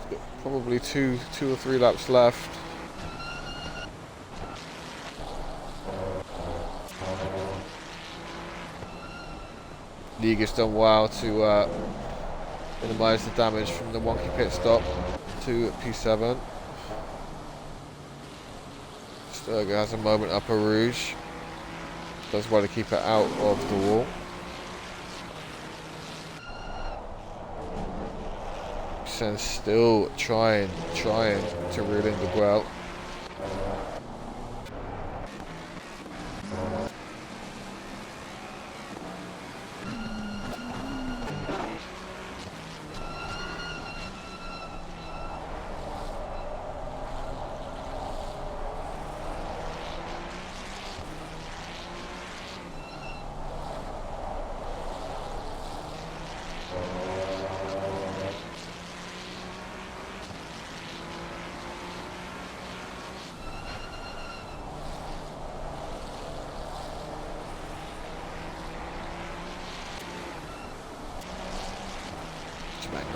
got probably two or three laps left. Liga's done well to minimise the damage from the wonky pit stop to P7. Sturger has a moment up a Rouge. Does well to keep it out of the wall. Sen's still trying to reel in De Guel.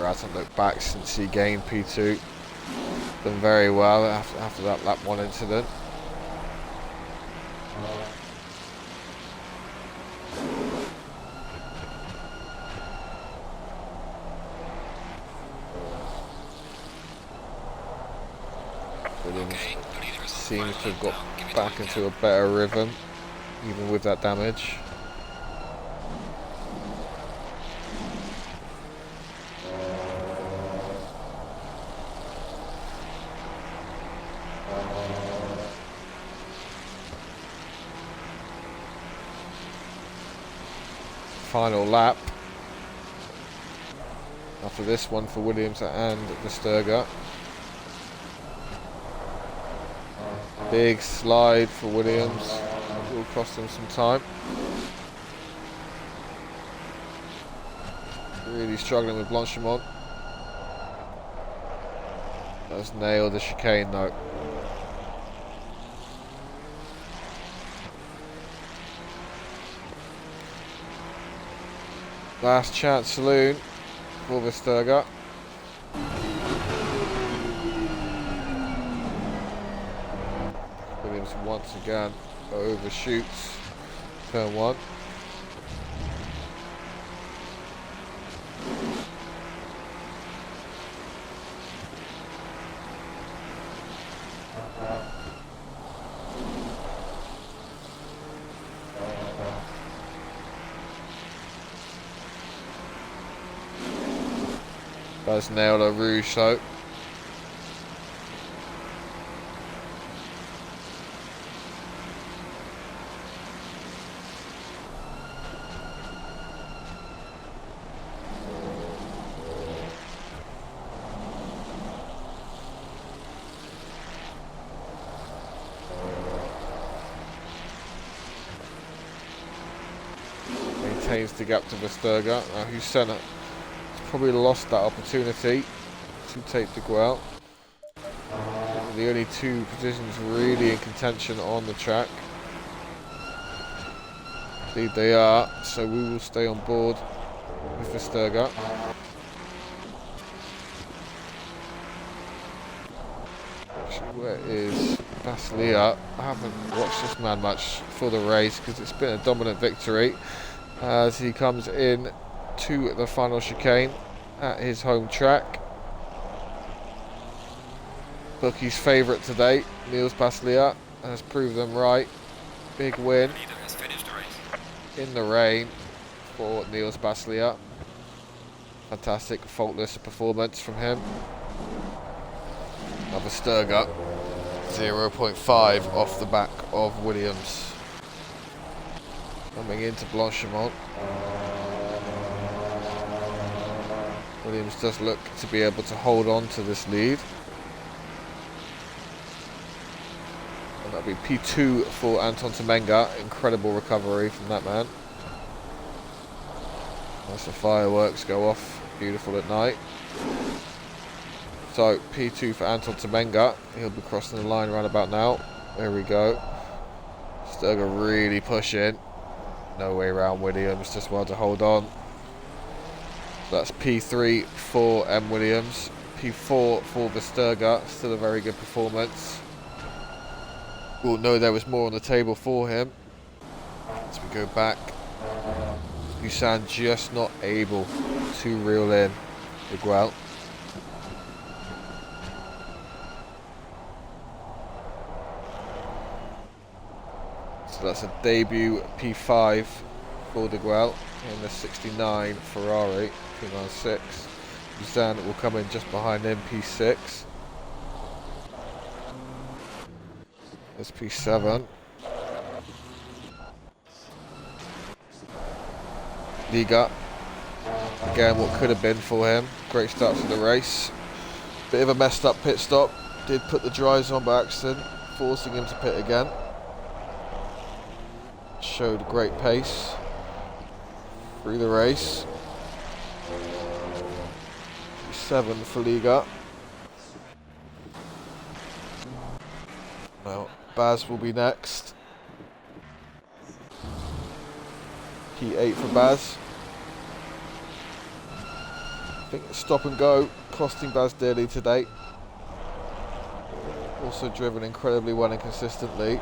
Hasn't looked back since he gained P2. Done very well after that lap 1 incident. Williams seems to have got back into a better rhythm, even with that damage. Final lap after this one for Williams and Verstappen. Big slide for Williams, will cost him some time. Really struggling with Blanchimont. Does nail the chicane though. Last chance saloon for Vesterga. Williams once again overshoots turn 1. Baz nailed a Rouge though. Maintains the gap to Vesterga. Now Husena probably lost that opportunity to take the Guel. The only 2 positions really in contention on the track. Indeed they are, so we will stay on board with Vesterga. Where is Baslia? I haven't watched this man much for the race because it's been a dominant victory as he comes in to the final chicane at his home track. Bookie's favourite today, Niels Baslia, has proved them right. Big win Has finished the race. in the rain for Niels Baslia. Fantastic, faultless performance from him. Another Sturger, 0.5 off the back of Williams. Coming into Blanchimont. Williams does look to be able to hold on to this lead. And that'll be P2 for Anton Temenga. Incredible recovery from that man. As the fireworks go off, beautiful at night. So P2 for Anton Temenga. He'll be crossing the line around about now. There we go. Sturger really pushing. No way around Williams, just well to hold on. So that's P3 for M. Williams. P4 for Vesterga. Still a very good performance. We'll know there was more on the table for him. As we go back, Busan just not able to reel in the Guel. So that's a debut P5 for De Guel in the 69 Ferrari, P96. Busan will come in just behind him, P6. There's P7. Liga. Again, what could have been for him. Great start to the race. Bit of a messed up pit stop. Did put the dries on by accident, forcing him to pit again. Showed great pace through the race. P7 for Liga. Now Baz will be next. P8 for Baz. I think stop and go costing Baz dearly today. Also driven incredibly well and consistently.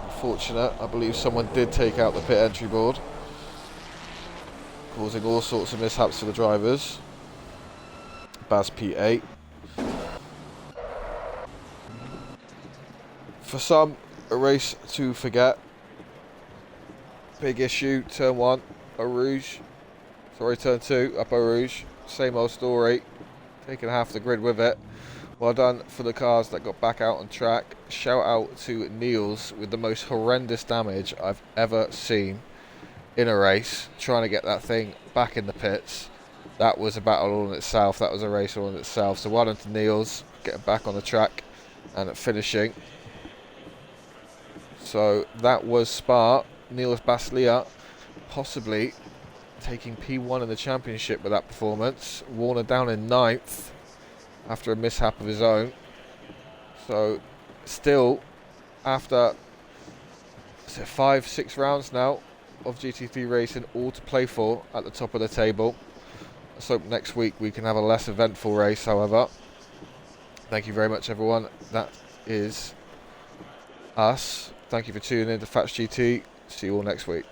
Unfortunate, I believe someone did take out the pit entry board, causing all sorts of mishaps for the drivers. Baz P8. For some, a race to forget. Big issue, turn 1, Eau Rouge. Sorry, turn 2, up Eau Rouge. Same old story, taking half the grid with it. Well done for the cars that got back out on track. Shout out to Niels with the most horrendous damage I've ever seen in a race, trying to get that thing back in the pits. That was a battle all in itself, that was a race all in itself. So well done to Niels, getting back on the track and finishing. So that was Spa. Niels Baslia possibly taking P1 in the championship with that performance. Warner down in 9th after a mishap of his own. So still, after 5-6 rounds now, of GT3 racing, all to play for at the top of the table. Let's hope next week we can have a less eventful race, however. Thank you very much, everyone. That is us. Thank you for tuning in to Fats GT. See you all next week.